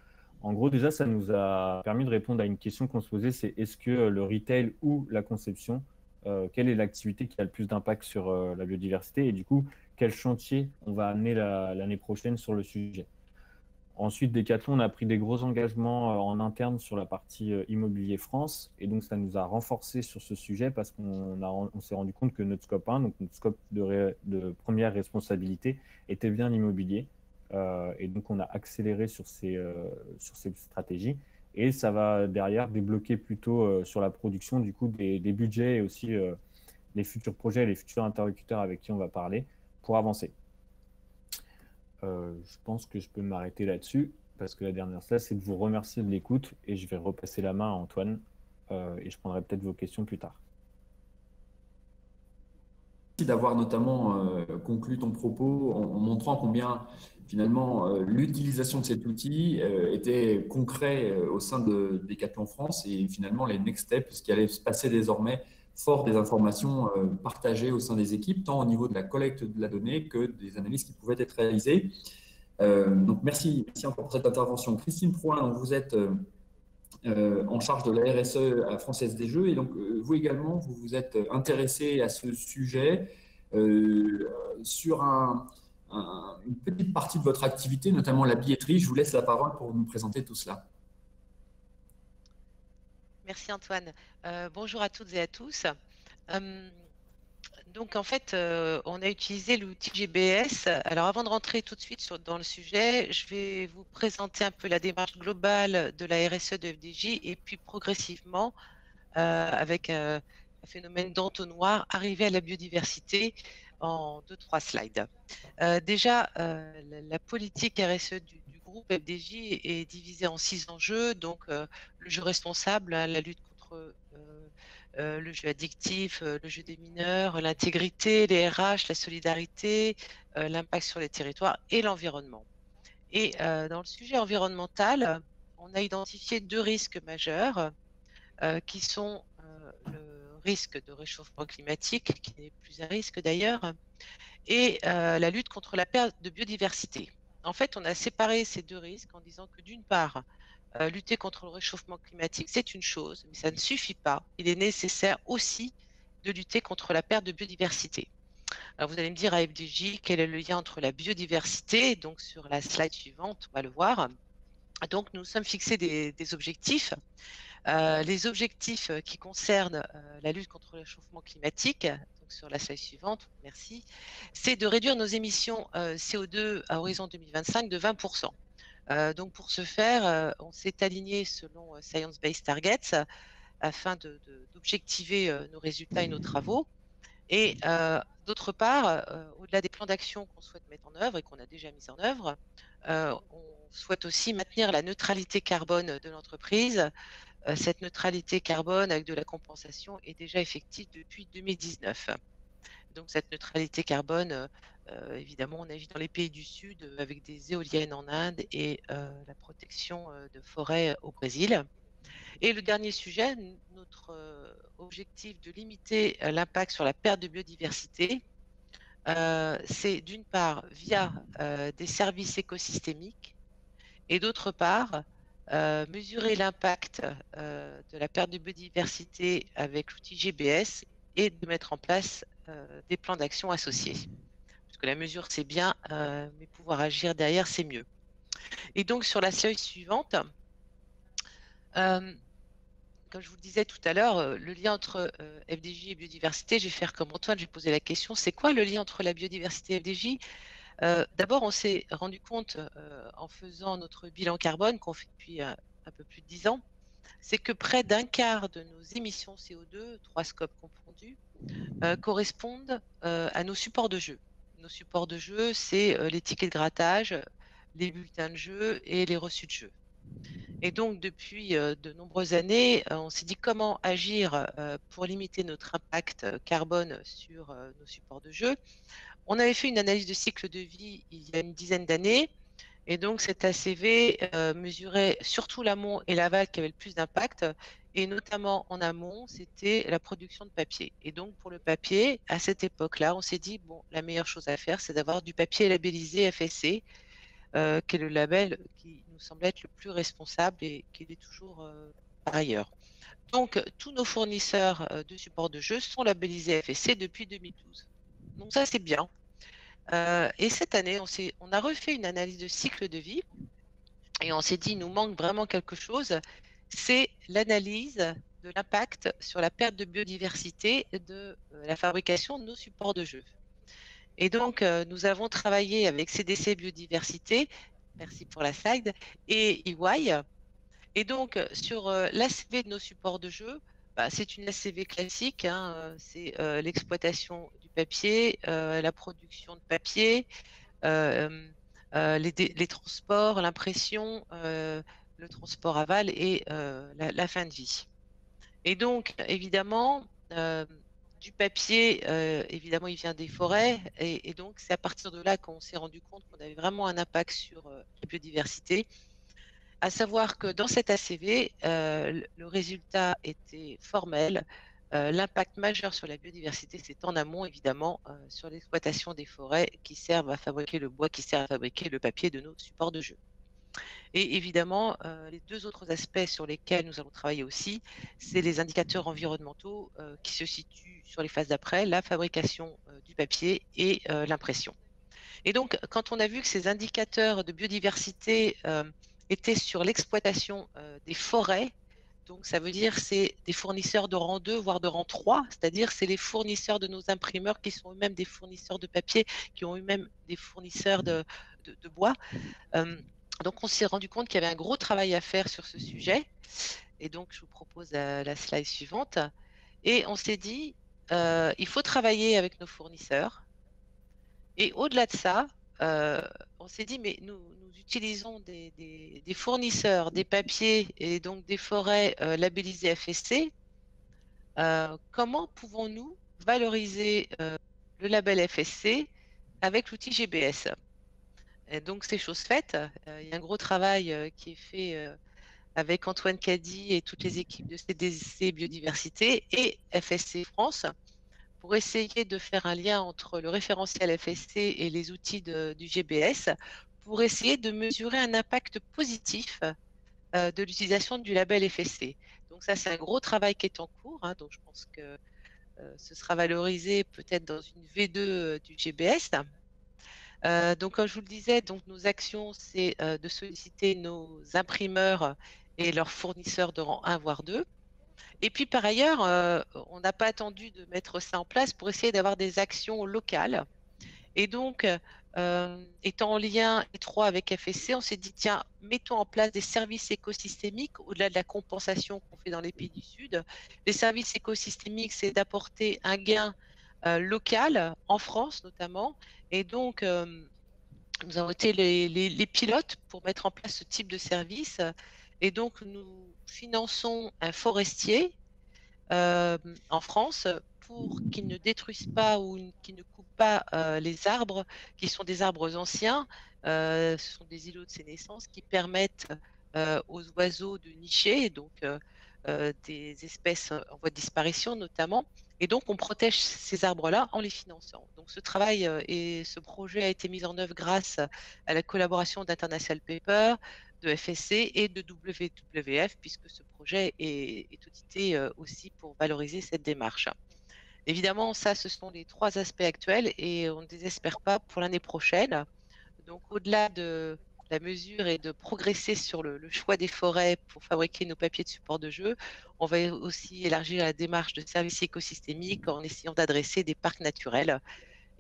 En gros, déjà, ça nous a permis de répondre à une question qu'on se posait, c'est est-ce que le retail ou la conception, quelle est l'activité qui a le plus d'impact sur la biodiversité et du coup, quel chantier on va amener l'année prochaine sur le sujet. Ensuite, Decathlon, on a pris des gros engagements en interne sur la partie immobilier France. Et donc, ça nous a renforcé sur ce sujet parce qu'on s'est rendu compte que notre scope 1, donc notre scope de première responsabilité, était bien l'immobilier. Et donc, on a accéléré sur ces stratégies. Et ça va derrière débloquer plutôt sur la production, du coup, des budgets et aussi les futurs projets et les futurs interlocuteurs avec qui on va parler pour avancer. Je pense que je peux m'arrêter là-dessus parce que la dernière slide, c'est de vous remercier de l'écoute et je vais repasser la main à Antoine et je prendrai peut-être vos questions plus tard. Merci d'avoir notamment conclu ton propos en montrant combien finalement l'utilisation de cet outil était concret au sein de Decathlon France et finalement les next steps, ce qui allait se passer désormais fort des informations partagées au sein des équipes, tant au niveau de la collecte de la donnée que des analyses qui pouvaient être réalisées. Donc merci encore pour cette intervention. Christine Prouin, donc vous êtes en charge de la RSE à Française des Jeux et donc vous également, vous vous êtes intéressé à ce sujet sur une petite partie de votre activité, notamment la billetterie. Je vous laisse la parole pour nous présenter tout cela. Merci Antoine. Bonjour à toutes et à tous. Donc en fait, on a utilisé l'outil GBS. Alors avant de rentrer tout de suite dans le sujet, je vais vous présenter un peu la démarche globale de la RSE de FDJ et puis progressivement, avec un phénomène d'entonnoir, arriver à la biodiversité en 2-3 slides. Déjà, la politique RSE du groupe FDJ est divisée en 6 enjeux. Donc le jeu responsable, la lutte contre entre le jeu addictif, le jeu des mineurs, l'intégrité, les RH, la solidarité, l'impact sur les territoires et l'environnement. Et dans le sujet environnemental, on a identifié 2 risques majeurs qui sont le risque de réchauffement climatique, qui n'est plus un risque d'ailleurs, et la lutte contre la perte de biodiversité. En fait, on a séparé ces 2 risques en disant que d'une part, lutter contre le réchauffement climatique, c'est une chose, mais ça ne suffit pas. Il est nécessaire aussi de lutter contre la perte de biodiversité. Alors vous allez me dire à FDJ, quel est le lien entre la biodiversité? Donc sur la slide suivante, on va le voir. Donc nous sommes fixés des objectifs. Les objectifs qui concernent la lutte contre le réchauffement climatique, donc sur la slide suivante, merci, c'est de réduire nos émissions CO2 à horizon 2025 de 20%. Donc pour ce faire, on s'est aligné selon Science Based Targets afin d'objectiver nos résultats et nos travaux. Et d'autre part, au-delà des plans d'action qu'on souhaite mettre en œuvre et qu'on a déjà mis en œuvre, on souhaite aussi maintenir la neutralité carbone de l'entreprise. Cette neutralité carbone avec de la compensation est déjà effective depuis 2019. Donc cette neutralité carbone, évidemment, on agit dans les pays du Sud avec des éoliennes en Inde et la protection de forêts au Brésil. Et le dernier sujet, notre objectif de limiter l'impact sur la perte de biodiversité, c'est d'une part via des services écosystémiques et d'autre part mesurer l'impact de la perte de biodiversité avec l'outil GBS et de mettre en place des plans d'action associés. Parce que la mesure c'est bien, mais pouvoir agir derrière c'est mieux. Et donc sur la slide suivante, comme je vous le disais tout à l'heure, le lien entre FDJ et biodiversité, je vais faire comme Antoine, je vais poser la question, c'est quoi le lien entre la biodiversité et FDJ? D'abord, on s'est rendu compte en faisant notre bilan carbone qu'on fait depuis un peu plus de 10 ans, c'est que près d'un quart de nos émissions CO2, 3 scopes confondus, correspondent à nos supports de jeu. Nos supports de jeu, c'est les tickets de grattage, les bulletins de jeu et les reçus de jeu. Et donc, depuis de nombreuses années, on s'est dit comment agir pour limiter notre impact carbone sur nos supports de jeu. On avait fait une analyse de cycle de vie il y a une dizaine d'années. Et donc, cet ACV mesurait surtout l'amont et l'aval qui avaient le plus d'impact. Et notamment en amont, c'était la production de papier. Et donc, pour le papier, à cette époque-là, on s'est dit, bon, la meilleure chose à faire, c'est d'avoir du papier labellisé FSC, qui est le label qui nous semble être le plus responsable et qui l'est toujours par ailleurs. Donc, tous nos fournisseurs de supports de jeu sont labellisés FSC depuis 2012. Donc ça, c'est bien. Et cette année, on a refait une analyse de cycle de vie et on s'est dit, il nous manque vraiment quelque chose, c'est l'analyse de l'impact sur la perte de biodiversité de la fabrication de nos supports de jeu. Et donc, nous avons travaillé avec CDC Biodiversité, merci pour la slide, et EY. Et donc, sur l'ACV de nos supports de jeu, c'est une ACV classique, hein, c'est l'exploitation du papier, la production de papier, les transports, l'impression, le transport aval et la fin de vie. Et donc, évidemment, du papier, évidemment, il vient des forêts. Et donc, c'est à partir de là qu'on s'est rendu compte qu'on avait vraiment un impact sur la biodiversité. À savoir que dans cet ACV, le résultat était formel. L'impact majeur sur la biodiversité, c'est en amont, évidemment, sur l'exploitation des forêts qui servent à fabriquer le bois, qui servent à fabriquer le papier de nos supports de jeu. Et évidemment, les 2 autres aspects sur lesquels nous allons travailler aussi, c'est les indicateurs environnementaux qui se situent sur les phases d'après, la fabrication du papier et l'impression. Et donc, quand on a vu que ces indicateurs de biodiversité étaient sur l'exploitation des forêts, donc ça veut dire c'est des fournisseurs de rang 2, voire de rang 3, c'est-à-dire c'est les fournisseurs de nos imprimeurs qui sont eux-mêmes des fournisseurs de papier, qui ont eux-mêmes des fournisseurs de bois. Donc on s'est rendu compte qu'il y avait un gros travail à faire sur ce sujet. Et donc je vous propose la slide suivante. Et on s'est dit, il faut travailler avec nos fournisseurs. Et au-delà de ça, on s'est dit, mais nous utilisons des fournisseurs, des papiers et donc des forêts labellisées FSC, comment pouvons-nous valoriser le label FSC avec l'outil GBS? Et donc, c'est chose faite. Il y a un gros travail qui est fait avec Antoine Caddy et toutes les équipes de CDC Biodiversité et FSC France pour essayer de faire un lien entre le référentiel FSC et les outils du GBS pour essayer de mesurer un impact positif de l'utilisation du label FSC. Donc ça, c'est un gros travail qui est en cours. Hein, donc je pense que ce sera valorisé peut-être dans une V2 du GBS. Donc, comme je vous le disais, donc nos actions, c'est de solliciter nos imprimeurs et leurs fournisseurs de rang 1 voire 2. Et puis par ailleurs, on n'a pas attendu de mettre ça en place pour essayer d'avoir des actions locales. Et donc, étant en lien étroit avec FSC, on s'est dit, tiens, mettons en place des services écosystémiques au-delà de la compensation qu'on fait dans les pays du Sud. Les services écosystémiques, c'est d'apporter un gain local, en France notamment. Et donc, nous avons été les pilotes pour mettre en place ce type de service. Et donc, nous finançons un forestier en France pour qu'il ne détruise pas ou qu'il ne coupe pas les arbres, qui sont des arbres anciens. Ce sont des îlots de sénescence qui permettent aux oiseaux de nicher, donc des espèces en voie de disparition notamment. Et donc, on protège ces arbres-là en les finançant. Donc, ce travail et ce projet a été mis en œuvre grâce à la collaboration d'International Paper, de FSC et de WWF, puisque ce projet est audité aussi pour valoriser cette démarche. Évidemment, ça, ce sont les 3 aspects actuels et on ne désespère pas pour l'année prochaine. Donc, au-delà de la mesure et de progresser sur le choix des forêts pour fabriquer nos papiers de support de jeu, on va aussi élargir la démarche de services écosystémiques en essayant d'adresser des parcs naturels.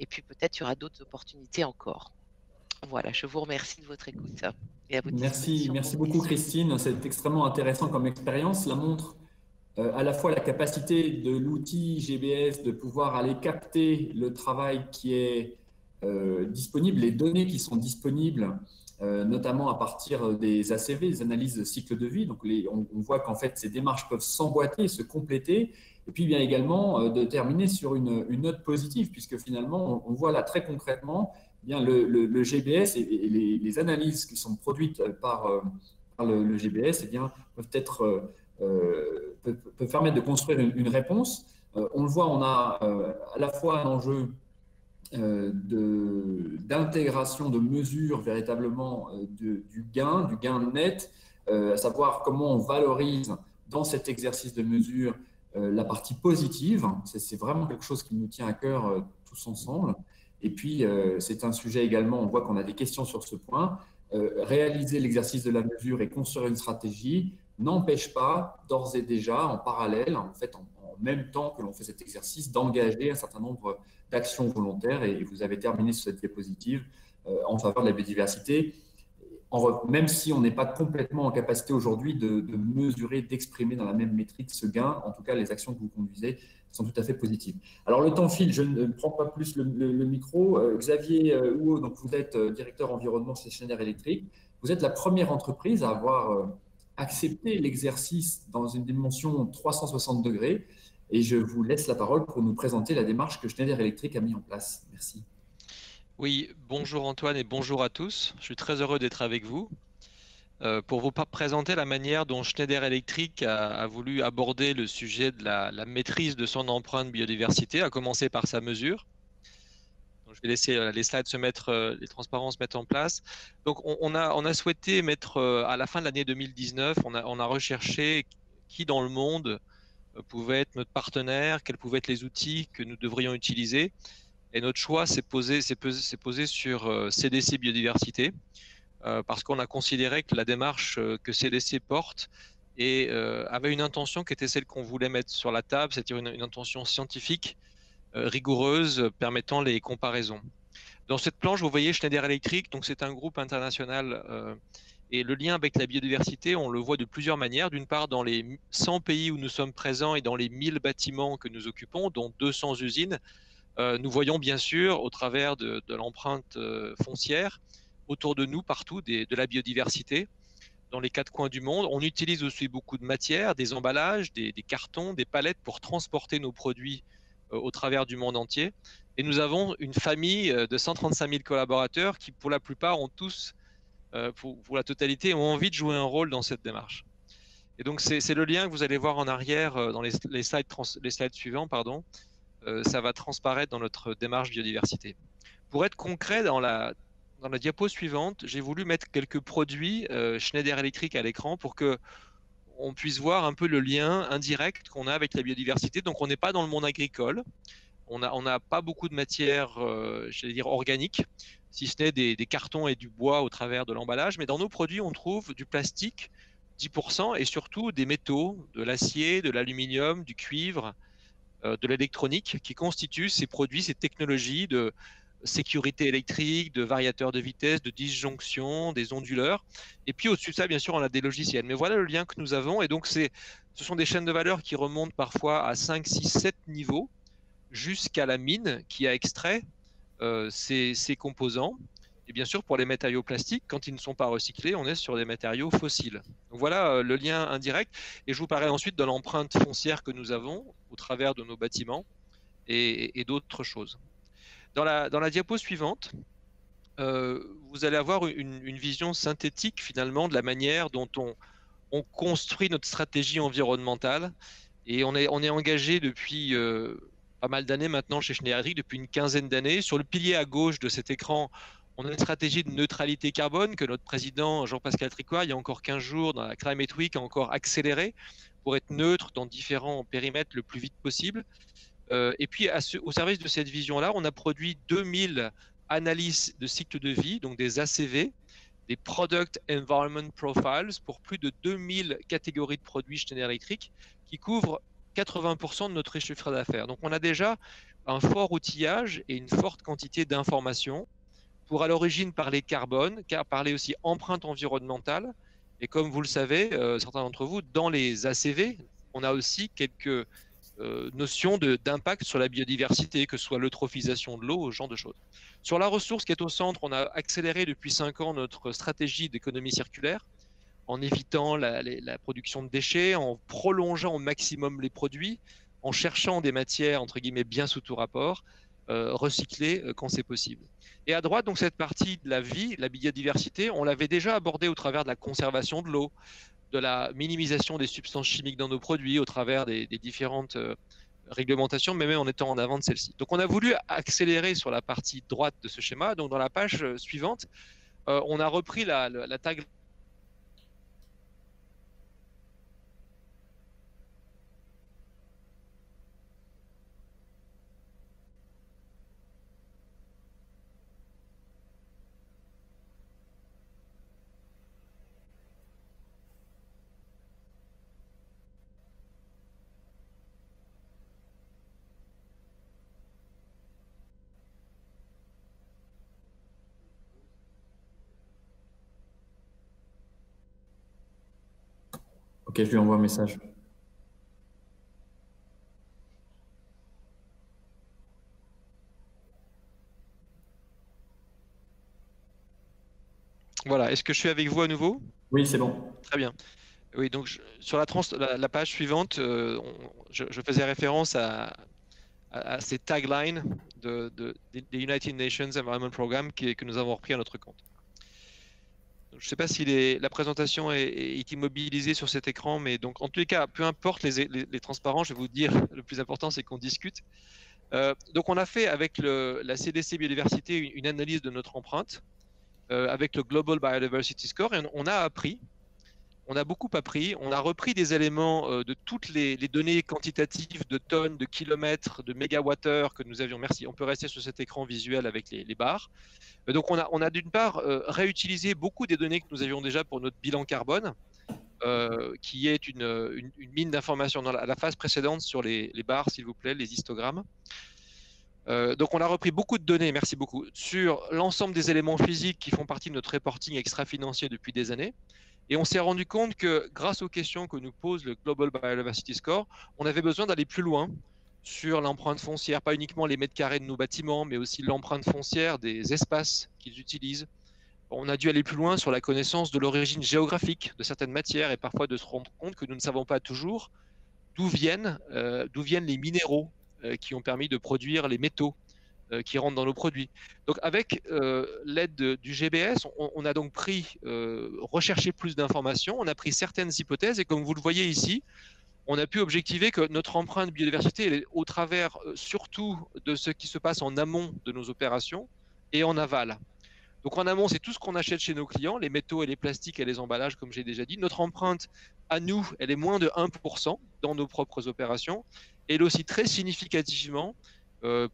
Et puis peut-être il y aura d'autres opportunités encore. Voilà, je vous remercie de votre écoute et à votre disposition. Merci beaucoup Christine, c'est extrêmement intéressant comme expérience. Cela montre à la fois la capacité de l'outil GBS de pouvoir aller capter le travail qui est disponible, les données qui sont disponibles, notamment à partir des ACV, des analyses de cycle de vie. Donc on voit qu'en fait ces démarches peuvent s'emboîter, se compléter, et puis bien également de terminer sur une note positive, puisque finalement on voit là très concrètement bien le GBS et les analyses qui sont produites par le GBS bien, peuvent permettre de construire une réponse. On le voit, on a à la fois un enjeu d'intégration de mesures véritablement du gain net, à savoir comment on valorise dans cet exercice de mesure la partie positive. C'est vraiment quelque chose qui nous tient à cœur tous ensemble. Et puis, c'est un sujet également, on voit qu'on a des questions sur ce point. Réaliser l'exercice de la mesure et construire une stratégie n'empêche pas, d'ores et déjà, en parallèle, en fait, en même temps que l'on fait cet exercice, d'engager un certain nombre d'actions volontaires. Et vous avez terminé sur cette diapositive en faveur de la biodiversité. Même si on n'est pas complètement en capacité aujourd'hui de mesurer, d'exprimer dans la même métrique ce gain, en tout cas, les actions que vous conduisez sont tout à fait positives. Alors, le temps file, je ne prends pas plus le micro. Xavier Houot, donc vous êtes directeur environnement chez Schneider Electric. Vous êtes la première entreprise à avoir accepté l'exercice dans une dimension 360 degrés. Et je vous laisse la parole pour nous présenter la démarche que Schneider Electric a mis en place. Merci. Oui, bonjour Antoine et bonjour à tous. Je suis très heureux d'être avec vous pour vous présenter la manière dont Schneider Electric a voulu aborder le sujet de la maîtrise de son empreinte biodiversité, à commencer par sa mesure. Donc, je vais laisser les slides se mettre, les transparences se mettre en place. Donc, on a souhaité mettre à la fin de l'année 2019, on a recherché qui dans le monde pouvait être notre partenaire, quels pouvaient être les outils que nous devrions utiliser. Et notre choix s'est posé sur CDC Biodiversité, parce qu'on a considéré que la démarche que CDC porte avait une intention qui était celle qu'on voulait mettre sur la table, c'est-à-dire une intention scientifique, rigoureuse, permettant les comparaisons. Dans cette planche, vous voyez Schneider Electric, donc c'est un groupe international, et le lien avec la biodiversité, on le voit de plusieurs manières. D'une part, dans les 100 pays où nous sommes présents et dans les 1000 bâtiments que nous occupons, dont 200 usines, nous voyons bien sûr, au travers de l'empreinte foncière, autour de nous, partout, de la biodiversité. dans les quatre coins du monde. On utilise aussi beaucoup de matières, des emballages, des cartons, des palettes pour transporter nos produits au travers du monde entier. Et nous avons une famille de 135 000 collaborateurs qui, pour la plupart, ont tous, pour la totalité, ont envie de jouer un rôle dans cette démarche. Et donc, c'est le lien que vous allez voir en arrière dans les slides suivants, pardon. Ça va transparaître dans notre démarche biodiversité. Pour être concret, dans la diapo suivante, j'ai voulu mettre quelques produits Schneider Electric à l'écran pour que on puisse voir un peu le lien indirect qu'on a avec la biodiversité. Donc, on n'est pas dans le monde agricole. On n'a pas beaucoup de matières, j'allais dire, organiques, si ce n'est des cartons et du bois au travers de l'emballage. Mais dans nos produits, on trouve du plastique, 10%, et surtout des métaux, de l'acier, de l'aluminium, du cuivre, de l'électronique, qui constituent ces produits, ces technologies de sécurité électrique, de variateurs de vitesse, de disjonction, des onduleurs. Et puis au-dessus de ça, bien sûr, on a des logiciels. Mais voilà le lien que nous avons. Et donc, ce sont des chaînes de valeur qui remontent parfois à 5, 6, 7 niveaux, jusqu'à la mine qui a extrait ces composants. Et bien sûr, pour les matériaux plastiques, quand ils ne sont pas recyclés, on est sur des matériaux fossiles. Donc voilà le lien indirect. Et je vous parlerai ensuite de l'empreinte foncière que nous avons au travers de nos bâtiments et d'autres choses. Dans la diapo suivante, vous allez avoir une vision synthétique finalement de la manière dont on construit notre stratégie environnementale. Et on est engagé depuis pas mal d'années maintenant chez Schneider Electric, depuis une quinzaine d'années. Sur le pilier à gauche de cet écran, on a une stratégie de neutralité carbone que notre président Jean-Pascal Tricoire, il y a encore 15 jours, dans la Climate Week, a encore accéléré pour être neutre dans différents périmètres le plus vite possible. Et puis, au service de cette vision-là, on a produit 2000 analyses de cycle de vie, donc des ACV, des Product Environment Profiles, pour plus de 2000 catégories de produits Schneider Electric, qui couvrent 80% de notre chiffre d'affaires. Donc, on a déjà un fort outillage et une forte quantité d'informations pour, à l'origine, parler carbone, car parler aussi empreinte environnementale. Et comme vous le savez, certains d'entre vous, dans les ACV, on a aussi quelques notion d'impact sur la biodiversité, que ce soit l'eutrophisation de l'eau, ce genre de choses. Sur la ressource qui est au centre, on a accéléré depuis 5 ans notre stratégie d'économie circulaire en évitant la production de déchets, en prolongeant au maximum les produits, en cherchant des matières, entre guillemets, bien sous tout rapport, recyclées quand c'est possible. Et à droite, donc cette partie de la vie, la biodiversité, on l'avait déjà abordée au travers de la conservation de l'eau, de la minimisation des substances chimiques dans nos produits au travers des différentes réglementations, mais même en étant en avant de celle-ci. Donc on a voulu accélérer sur la partie droite de ce schéma. Donc dans la page suivante, on a repris la tag. Ok, je lui envoie un message. Voilà, est-ce que je suis avec vous à nouveau? Oui, c'est bon. Très bien. Oui, donc sur la page suivante, je faisais référence à ces taglines des United Nations Environment Programme que nous avons repris à notre compte. Je ne sais pas si la présentation est immobilisée sur cet écran, mais donc en tous les cas, peu importe les transparents, je vais vous dire, le plus important, c'est qu'on discute. Donc on a fait avec la CDC Biodiversité une analyse de notre empreinte avec le Global Biodiversity Score, et on a beaucoup appris, on a repris des éléments de toutes les données quantitatives de tonnes, de kilomètres, de mégawattheures que nous avions. Merci, on peut rester sur cet écran visuel avec les barres. Donc on a d'une part réutilisé beaucoup des données que nous avions déjà pour notre bilan carbone, qui est une mine d'informations. À la phase précédente sur les barres, s'il vous plaît, les histogrammes. Donc on a repris beaucoup de données, merci beaucoup, sur l'ensemble des éléments physiques qui font partie de notre reporting extra-financier depuis des années. Et on s'est rendu compte que grâce aux questions que nous pose le Global Biodiversity Score, on avait besoin d'aller plus loin sur l'empreinte foncière, pas uniquement les mètres carrés de nos bâtiments, mais aussi l'empreinte foncière des espaces qu'ils utilisent, On a dû aller plus loin sur la connaissance de l'origine géographique de certaines matières et parfois de se rendre compte que nous ne savons pas toujours d'où viennent les minéraux qui ont permis de produire les métaux qui rentrent dans nos produits. Donc avec l'aide du GBS, on a donc recherché plus d'informations, on a pris certaines hypothèses et comme vous le voyez ici, on a pu objectiver que notre empreinte biodiversité elle est au travers surtout de ce qui se passe en amont de nos opérations et en aval. Donc en amont, c'est tout ce qu'on achète chez nos clients, les métaux et les plastiques et les emballages, comme j'ai déjà dit. Notre empreinte, à nous, elle est moins de 1% dans nos propres opérations. Et elle est aussi très significativement,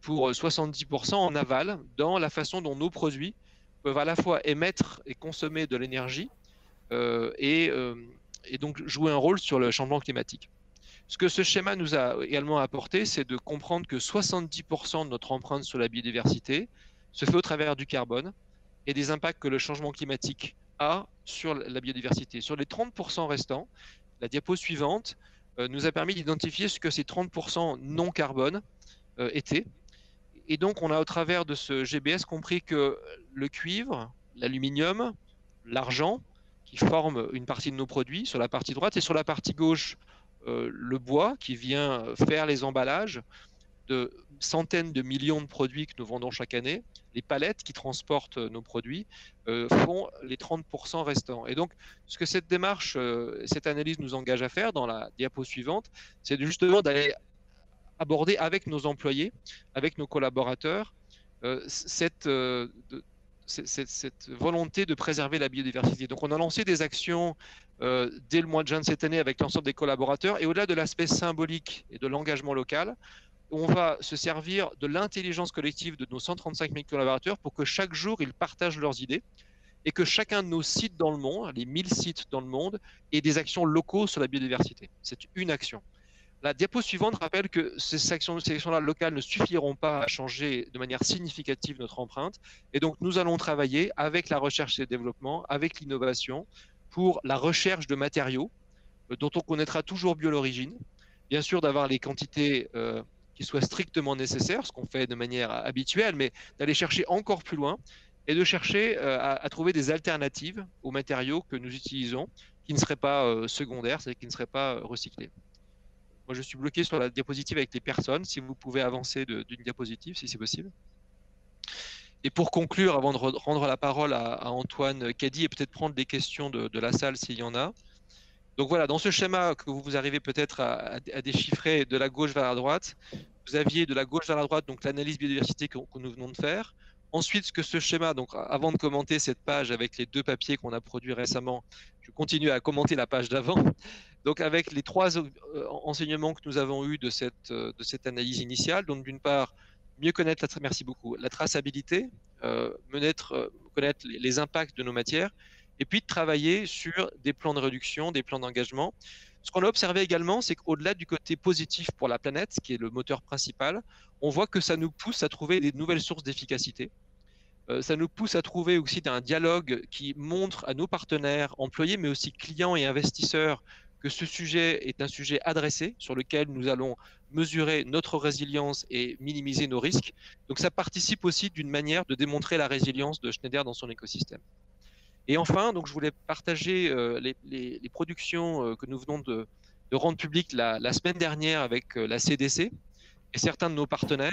pour 70% en aval, dans la façon dont nos produits peuvent à la fois émettre et consommer de l'énergie et donc jouer un rôle sur le changement climatique. Ce que ce schéma nous a également apporté, c'est de comprendre que 70% de notre empreinte sur la biodiversité se fait au travers du carbone et des impacts que le changement climatique a sur la biodiversité. Sur les 30% restants, la diapo suivante nous a permis d'identifier ce que ces 30% non carbone étaient. Et donc, on a au travers de ce GBS compris que le cuivre, l'aluminium, l'argent, qui forment une partie de nos produits sur la partie droite, et sur la partie gauche, le bois qui vient faire les emballages de centaines de millions de produits que nous vendons chaque année, les palettes qui transportent nos produits font les 30% restants. Et donc, ce que cette démarche, cette analyse nous engage à faire dans la diapo suivante, c'est justement d'aller aborder avec nos employés, avec nos collaborateurs, cette volonté de préserver la biodiversité. Donc, on a lancé des actions dès le mois de juin de cette année avec l'ensemble des collaborateurs. Et au-delà de l'aspect symbolique et de l'engagement local, on va se servir de l'intelligence collective de nos 135 000 collaborateurs pour que chaque jour, ils partagent leurs idées et que chacun de nos sites dans le monde, les 1000 sites dans le monde, ait des actions locaux sur la biodiversité. C'est une action. La diapo suivante rappelle que ces actions-là locales ne suffiront pas à changer de manière significative notre empreinte. Et donc, nous allons travailler avec la recherche et le développement, avec l'innovation, pour la recherche de matériaux dont on connaîtra toujours mieux l'origine. Bien sûr, d'avoir les quantités qui soient strictement nécessaires, ce qu'on fait de manière habituelle, mais d'aller chercher encore plus loin et de chercher à trouver des alternatives aux matériaux que nous utilisons qui ne seraient pas secondaires, c'est-à-dire qui ne seraient pas recyclés. Moi, je suis bloqué sur la diapositive avec les personnes. Si vous pouvez avancer d'une diapositive, si c'est possible. Et pour conclure, avant de rendre la parole à Antoine Cady et peut-être prendre des questions de la salle s'il y en a. Donc voilà, dans ce schéma que vous arrivez peut-être à déchiffrer de la gauche vers la droite, vous aviez de la gauche vers la droite donc l'analyse biodiversité que nous venons de faire. Ensuite, ce que ce schéma, donc avant de commenter cette page avec les deux papiers qu'on a produits récemment, je continue à commenter la page d'avant. Donc avec les trois enseignements que nous avons eus de cette analyse initiale, donc d'une part, mieux connaître merci beaucoup, la traçabilité, connaître les impacts de nos matières, et puis de travailler sur des plans de réduction, des plans d'engagement. Ce qu'on a observé également, c'est qu'au-delà du côté positif pour la planète, qui est le moteur principal, on voit que ça nous pousse à trouver des nouvelles sources d'efficacité. Ça nous pousse à trouver aussi un dialogue qui montre à nos partenaires, employés, mais aussi clients et investisseurs, que ce sujet est un sujet adressé sur lequel nous allons mesurer notre résilience et minimiser nos risques. Donc ça participe aussi d'une manière de démontrer la résilience de Schneider dans son écosystème. Et enfin, donc je voulais partager les productions que nous venons de rendre publiques la semaine dernière avec la CDC et certains de nos partenaires.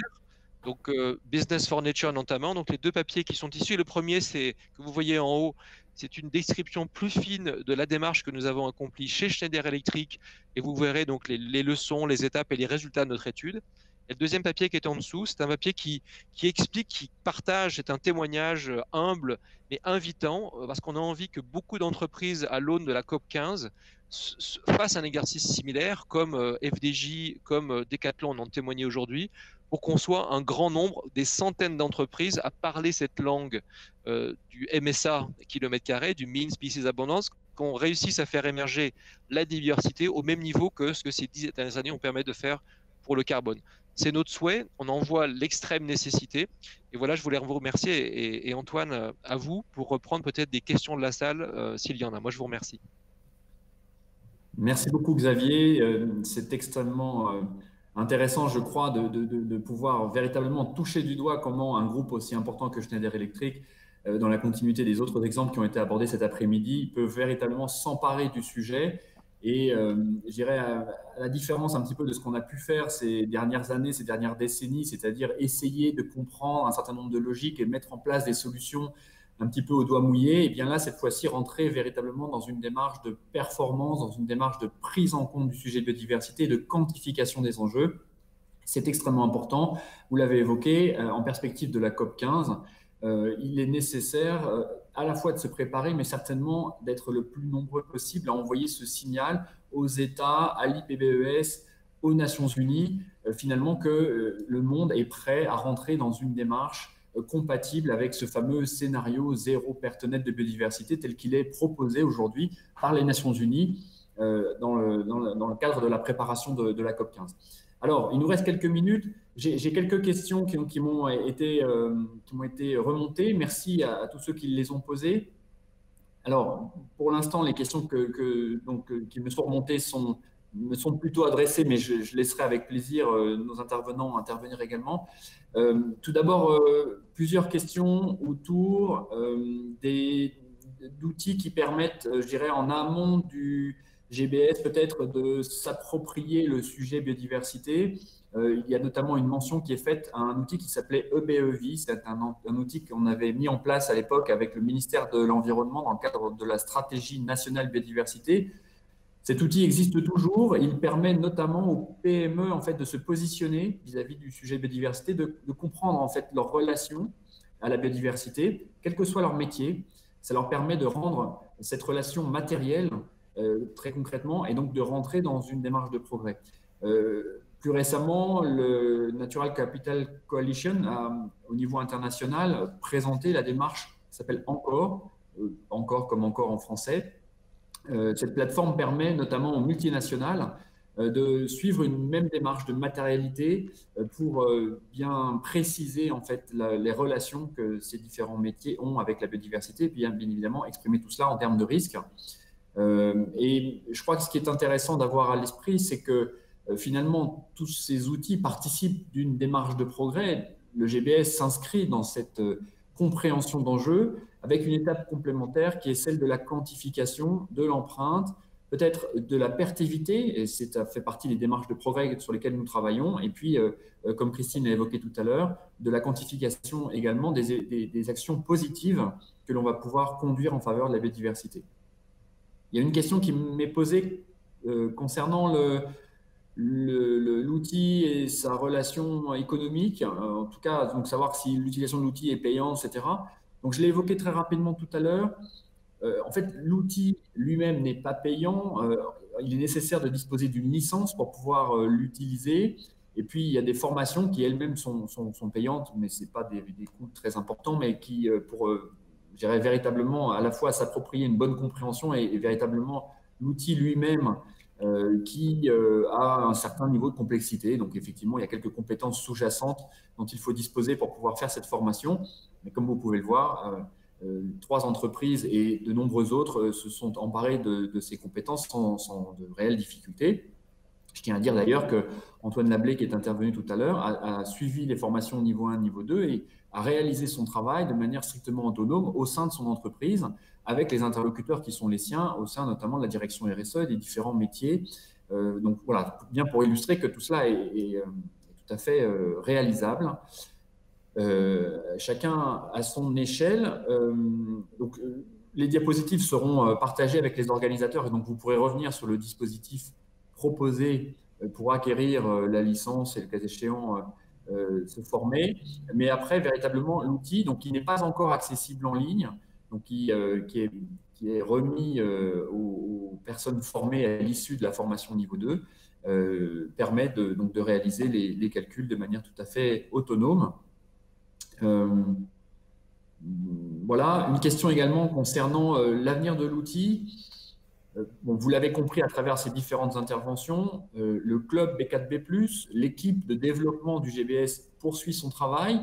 Donc Business for Nature notamment, donc les deux papiers qui sont issus. Le premier, c'est que vous voyez en haut, c'est une description plus fine de la démarche que nous avons accomplie chez Schneider Electric, et vous verrez donc les leçons, les étapes et les résultats de notre étude. Et le deuxième papier qui est en dessous, c'est un papier qui explique, qui partage, c'est un témoignage humble mais invitant, parce qu'on a envie que beaucoup d'entreprises à l'aune de la COP 15 fassent un exercice similaire, comme FDJ, comme Decathlon en ont témoigné aujourd'hui, pour qu'on soit un grand nombre, des centaines d'entreprises à parler cette langue du MSA kilomètre carré, du Mean Species Abundance, qu'on réussisse à faire émerger la diversité au même niveau que ce que ces 10 dernières années ont permis de faire pour le carbone. C'est notre souhait, on en voit l'extrême nécessité. Et voilà, je voulais vous remercier. Et Antoine, à vous, pour reprendre peut-être des questions de la salle, s'il y en a. Moi, je vous remercie. Merci beaucoup, Xavier. C'est extrêmement intéressant, je crois, de pouvoir véritablement toucher du doigt comment un groupe aussi important que Schneider Electric dans la continuité des autres exemples qui ont été abordés cet après-midi, peuvent véritablement s'emparer du sujet. Et je dirais, à la différence un petit peu de ce qu'on a pu faire ces dernières années, ces dernières décennies, c'est-à-dire essayer de comprendre un certain nombre de logiques et mettre en place des solutions un petit peu au doigt mouillé, et bien là, cette fois-ci, rentrer véritablement dans une démarche de performance, dans une démarche de prise en compte du sujet de biodiversité, de quantification des enjeux. C'est extrêmement important. Vous l'avez évoqué, en perspective de la COP15, il est nécessaire à la fois de se préparer, mais certainement d'être le plus nombreux possible à envoyer ce signal aux États, à l'IPBES, aux Nations Unies, finalement que le monde est prêt à rentrer dans une démarche compatible avec ce fameux scénario zéro perte nette de biodiversité tel qu'il est proposé aujourd'hui par les Nations Unies dans le cadre de la préparation de la COP15. Alors, il nous reste quelques minutes. J'ai quelques questions qui m'ont été remontées. Merci à tous ceux qui les ont posées. Alors, pour l'instant, les questions qui me sont remontées me sont plutôt adressées, mais je laisserai avec plaisir nos intervenants intervenir également. Tout d'abord, plusieurs questions autour d'outils qui permettent, je dirais, en amont du GBS, peut-être de s'approprier le sujet biodiversité. Il y a notamment une mention qui est faite à un outil qui s'appelait EBEVI. C'est un outil qu'on avait mis en place à l'époque avec le ministère de l'Environnement dans le cadre de la stratégie nationale biodiversité. Cet outil existe toujours. Il permet notamment aux PME en fait, de se positionner vis-à-vis du sujet biodiversité, de comprendre en fait, leur relation à la biodiversité, quel que soit leur métier. Ça leur permet de rendre cette relation matérielle très concrètement et donc de rentrer dans une démarche de progrès. Plus récemment, le Natural Capital Coalition a, au niveau international, présenté la démarche qui s'appelle Encore, Encore comme Encore en français. Cette plateforme permet notamment aux multinationales de suivre une même démarche de matérialité pour bien préciser en fait les relations que ces différents métiers ont avec la biodiversité et bien évidemment exprimer tout cela en termes de risques. Et je crois que ce qui est intéressant d'avoir à l'esprit, c'est que finalement, tous ces outils participent d'une démarche de progrès. Le GBS s'inscrit dans cette compréhension d'enjeux avec une étape complémentaire qui est celle de la quantification de l'empreinte, peut-être de la pertivité, et ça fait partie des démarches de progrès sur lesquelles nous travaillons, et puis, comme Christine l'a évoqué tout à l'heure, de la quantification également des actions positives que l'on va pouvoir conduire en faveur de la biodiversité. Il y a une question qui m'est posée concernant l'outil et sa relation économique, en tout cas, donc savoir si l'utilisation de l'outil est payante, etc. Donc, je l'ai évoqué très rapidement tout à l'heure. En fait, l'outil lui-même n'est pas payant. Il est nécessaire de disposer d'une licence pour pouvoir l'utiliser. Et puis, il y a des formations qui elles-mêmes sont payantes, mais ce n'est pas des coûts très importants, mais qui, pour je dirais véritablement à la fois s'approprier une bonne compréhension et véritablement l'outil lui-même qui a un certain niveau de complexité. Donc, effectivement, il y a quelques compétences sous-jacentes dont il faut disposer pour pouvoir faire cette formation. Mais comme vous pouvez le voir, 3 entreprises et de nombreuses autres se sont emparées de ces compétences sans de réelles difficultés. Je tiens à dire d'ailleurs qu'Antoine Lablé, qui est intervenu tout à l'heure, a suivi les formations niveau 1, niveau 2 et a réalisé son travail de manière strictement autonome au sein de son entreprise, avec les interlocuteurs qui sont les siens, au sein notamment de la direction RSE et des différents métiers. Donc voilà, bien pour illustrer que tout cela est tout à fait réalisable. Chacun à son échelle. Donc, les diapositives seront partagées avec les organisateurs et donc vous pourrez revenir sur le dispositif proposé pour acquérir la licence et le cas échéant se former. Mais après, véritablement, l'outil, donc qui n'est pas encore accessible en ligne, donc qui est remis aux personnes formées à l'issue de la formation niveau 2, permet donc de réaliser les calculs de manière tout à fait autonome. Voilà, une question également concernant l'avenir de l'outil. Bon, vous l'avez compris à travers ces différentes interventions, le club B4B+, l'équipe de développement du GBS poursuit son travail,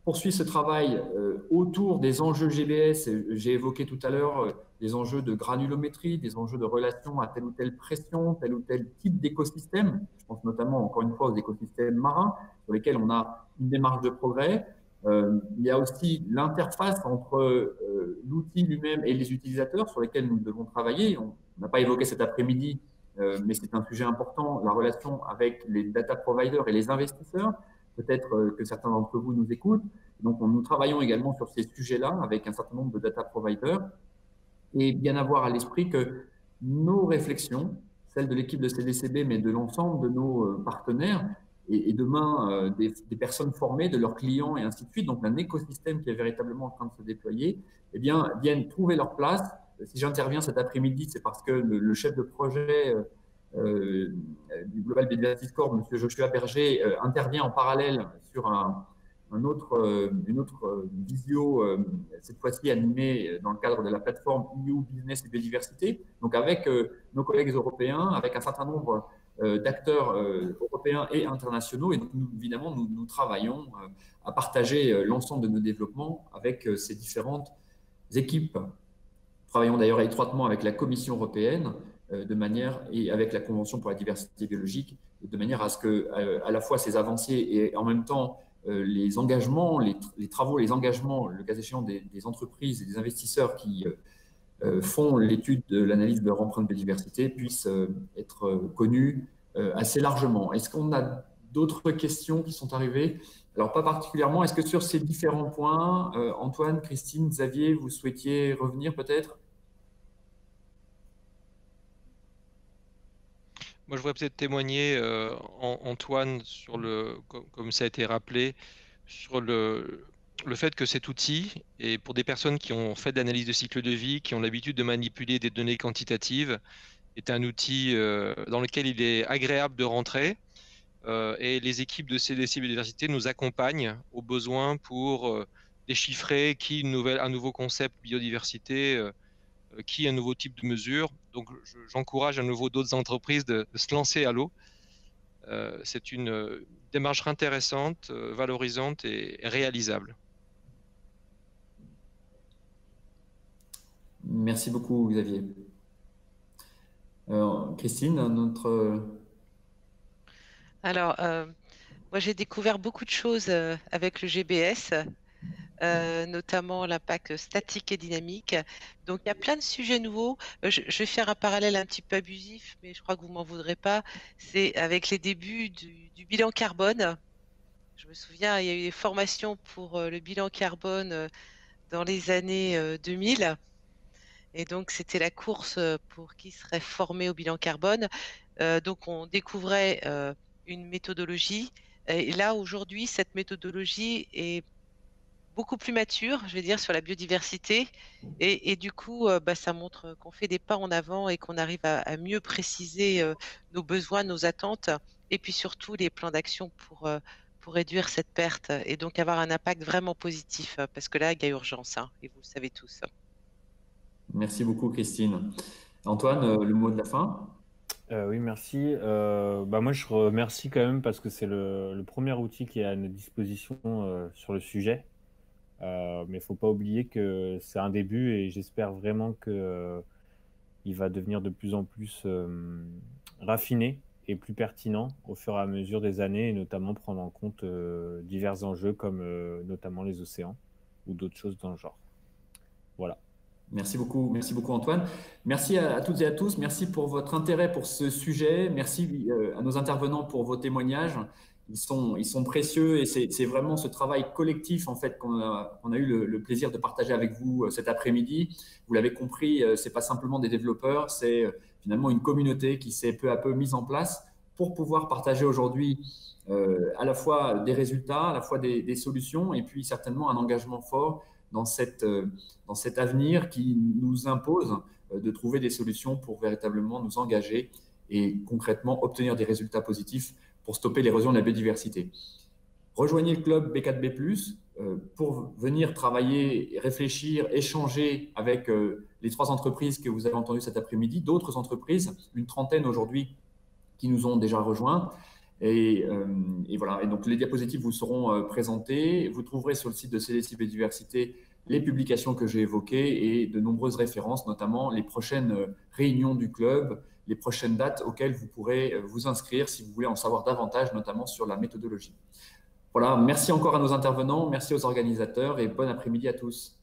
poursuit ce travail autour des enjeux GBS. J'ai évoqué tout à l'heure des enjeux de granulométrie, des enjeux de relation à telle ou telle pression, tel ou tel type d'écosystème. Je pense notamment, encore une fois, aux écosystèmes marins, sur lesquels on a une démarche de progrès. Il y a aussi l'interface entre l'outil lui-même et les utilisateurs sur lesquels nous devons travailler. On n'a pas évoqué cet après-midi, mais c'est un sujet important, la relation avec les data providers et les investisseurs. Peut-être que certains d'entre vous nous écoutent. Donc, nous travaillons également sur ces sujets-là avec un certain nombre de data providers et bien avoir à l'esprit que nos réflexions, celles de l'équipe de CDCB, mais de l'ensemble de nos partenaires, et demain des personnes formées, de leurs clients et ainsi de suite, donc un écosystème qui est véritablement en train de se déployer, eh bien, viennent trouver leur place. Si j'interviens cet après-midi, c'est parce que le chef de projet du Global Biodiversity Score, M. Joshua Berger, intervient en parallèle sur une autre visio, cette fois-ci animée dans le cadre de la plateforme EU Business et Biodiversité, donc avec nos collègues européens, avec un certain nombre d'acteurs européens et internationaux. Et donc, évidemment, nous travaillons à partager l'ensemble de nos développements avec ces différentes équipes. Nous travaillons d'ailleurs étroitement avec la Commission européenne et avec la Convention pour la diversité biologique, de manière à ce que, à la fois ces avancées et en même temps les engagements, les travaux, les engagements, le cas échéant des entreprises et des investisseurs qui font l'étude de l'analyse de leur empreinte biodiversité puissent être connus assez largement. Est-ce qu'on a d'autres questions qui sont arrivées? Alors, pas particulièrement. Est-ce que sur ces différents points, Antoine, Christine, Xavier, vous souhaitiez revenir peut-être? Moi, je voudrais peut-être témoigner, Antoine, comme ça a été rappelé, sur le fait que cet outil, et pour des personnes qui ont fait de l'analyse de cycle de vie, qui ont l'habitude de manipuler des données quantitatives, est un outil dans lequel il est agréable de rentrer. Et les équipes de CDC Biodiversité nous accompagnent au besoin pour déchiffrer un nouveau concept biodiversité, qui un nouveau type de mesure. Donc, j'encourage à nouveau d'autres entreprises de se lancer à l'eau. C'est une démarche intéressante, valorisante et réalisable. Merci beaucoup, Xavier. Christine, notre... Alors, moi, j'ai découvert beaucoup de choses avec le GBS. Notamment l'impact statique et dynamique. Donc, il y a plein de sujets nouveaux. Je vais faire un parallèle un petit peu abusif, mais je crois que vous m'en voudrez pas. C'est avec les débuts du bilan carbone. Je me souviens, il y a eu des formations pour le bilan carbone dans les années 2000. Et donc, c'était la course pour qui serait formé au bilan carbone. Donc, on découvrait une méthodologie. Et là, aujourd'hui, cette méthodologie est beaucoup plus mature, je vais dire, sur la biodiversité. Et du coup, ça montre qu'on fait des pas en avant et qu'on arrive à mieux préciser nos besoins, nos attentes, et puis surtout les plans d'action pour réduire cette perte et donc avoir un impact vraiment positif, parce que là, il y a urgence, hein, et vous le savez tous. Merci beaucoup, Christine. Antoine, le mot de la fin? Oui, merci. Moi, je remercie quand même parce que c'est le premier outil qui est à notre disposition sur le sujet. Mais il ne faut pas oublier que c'est un début et j'espère vraiment qu'il va devenir de plus en plus raffiné et plus pertinent au fur et à mesure des années, et notamment prendre en compte divers enjeux comme notamment les océans ou d'autres choses dans le genre. Voilà. Merci beaucoup Antoine. Merci à toutes et à tous. Merci pour votre intérêt pour ce sujet. Merci à nos intervenants pour vos témoignages. Ils sont précieux et c'est vraiment ce travail collectif en fait qu'on a eu le plaisir de partager avec vous cet après-midi. Vous l'avez compris, c'est pas simplement des développeurs, c'est finalement une communauté qui s'est peu à peu mise en place pour pouvoir partager aujourd'hui à la fois des résultats, à la fois des solutions et puis certainement un engagement fort dans cet avenir qui nous impose de trouver des solutions pour véritablement nous engager et concrètement obtenir des résultats positifs pour stopper l'érosion de la biodiversité. Rejoignez le club B4B+, pour venir travailler, réfléchir, échanger avec les 3 entreprises que vous avez entendues cet après-midi, d'autres entreprises, une trentaine aujourd'hui qui nous ont déjà rejoints. Et voilà. Et donc, les diapositives vous seront présentées. Vous trouverez sur le site de CDC Biodiversité les publications que j'ai évoquées et de nombreuses références, notamment les prochaines réunions du club, les prochaines dates auxquelles vous pourrez vous inscrire si vous voulez en savoir davantage, notamment sur la méthodologie. Voilà, merci encore à nos intervenants, merci aux organisateurs et bon après-midi à tous.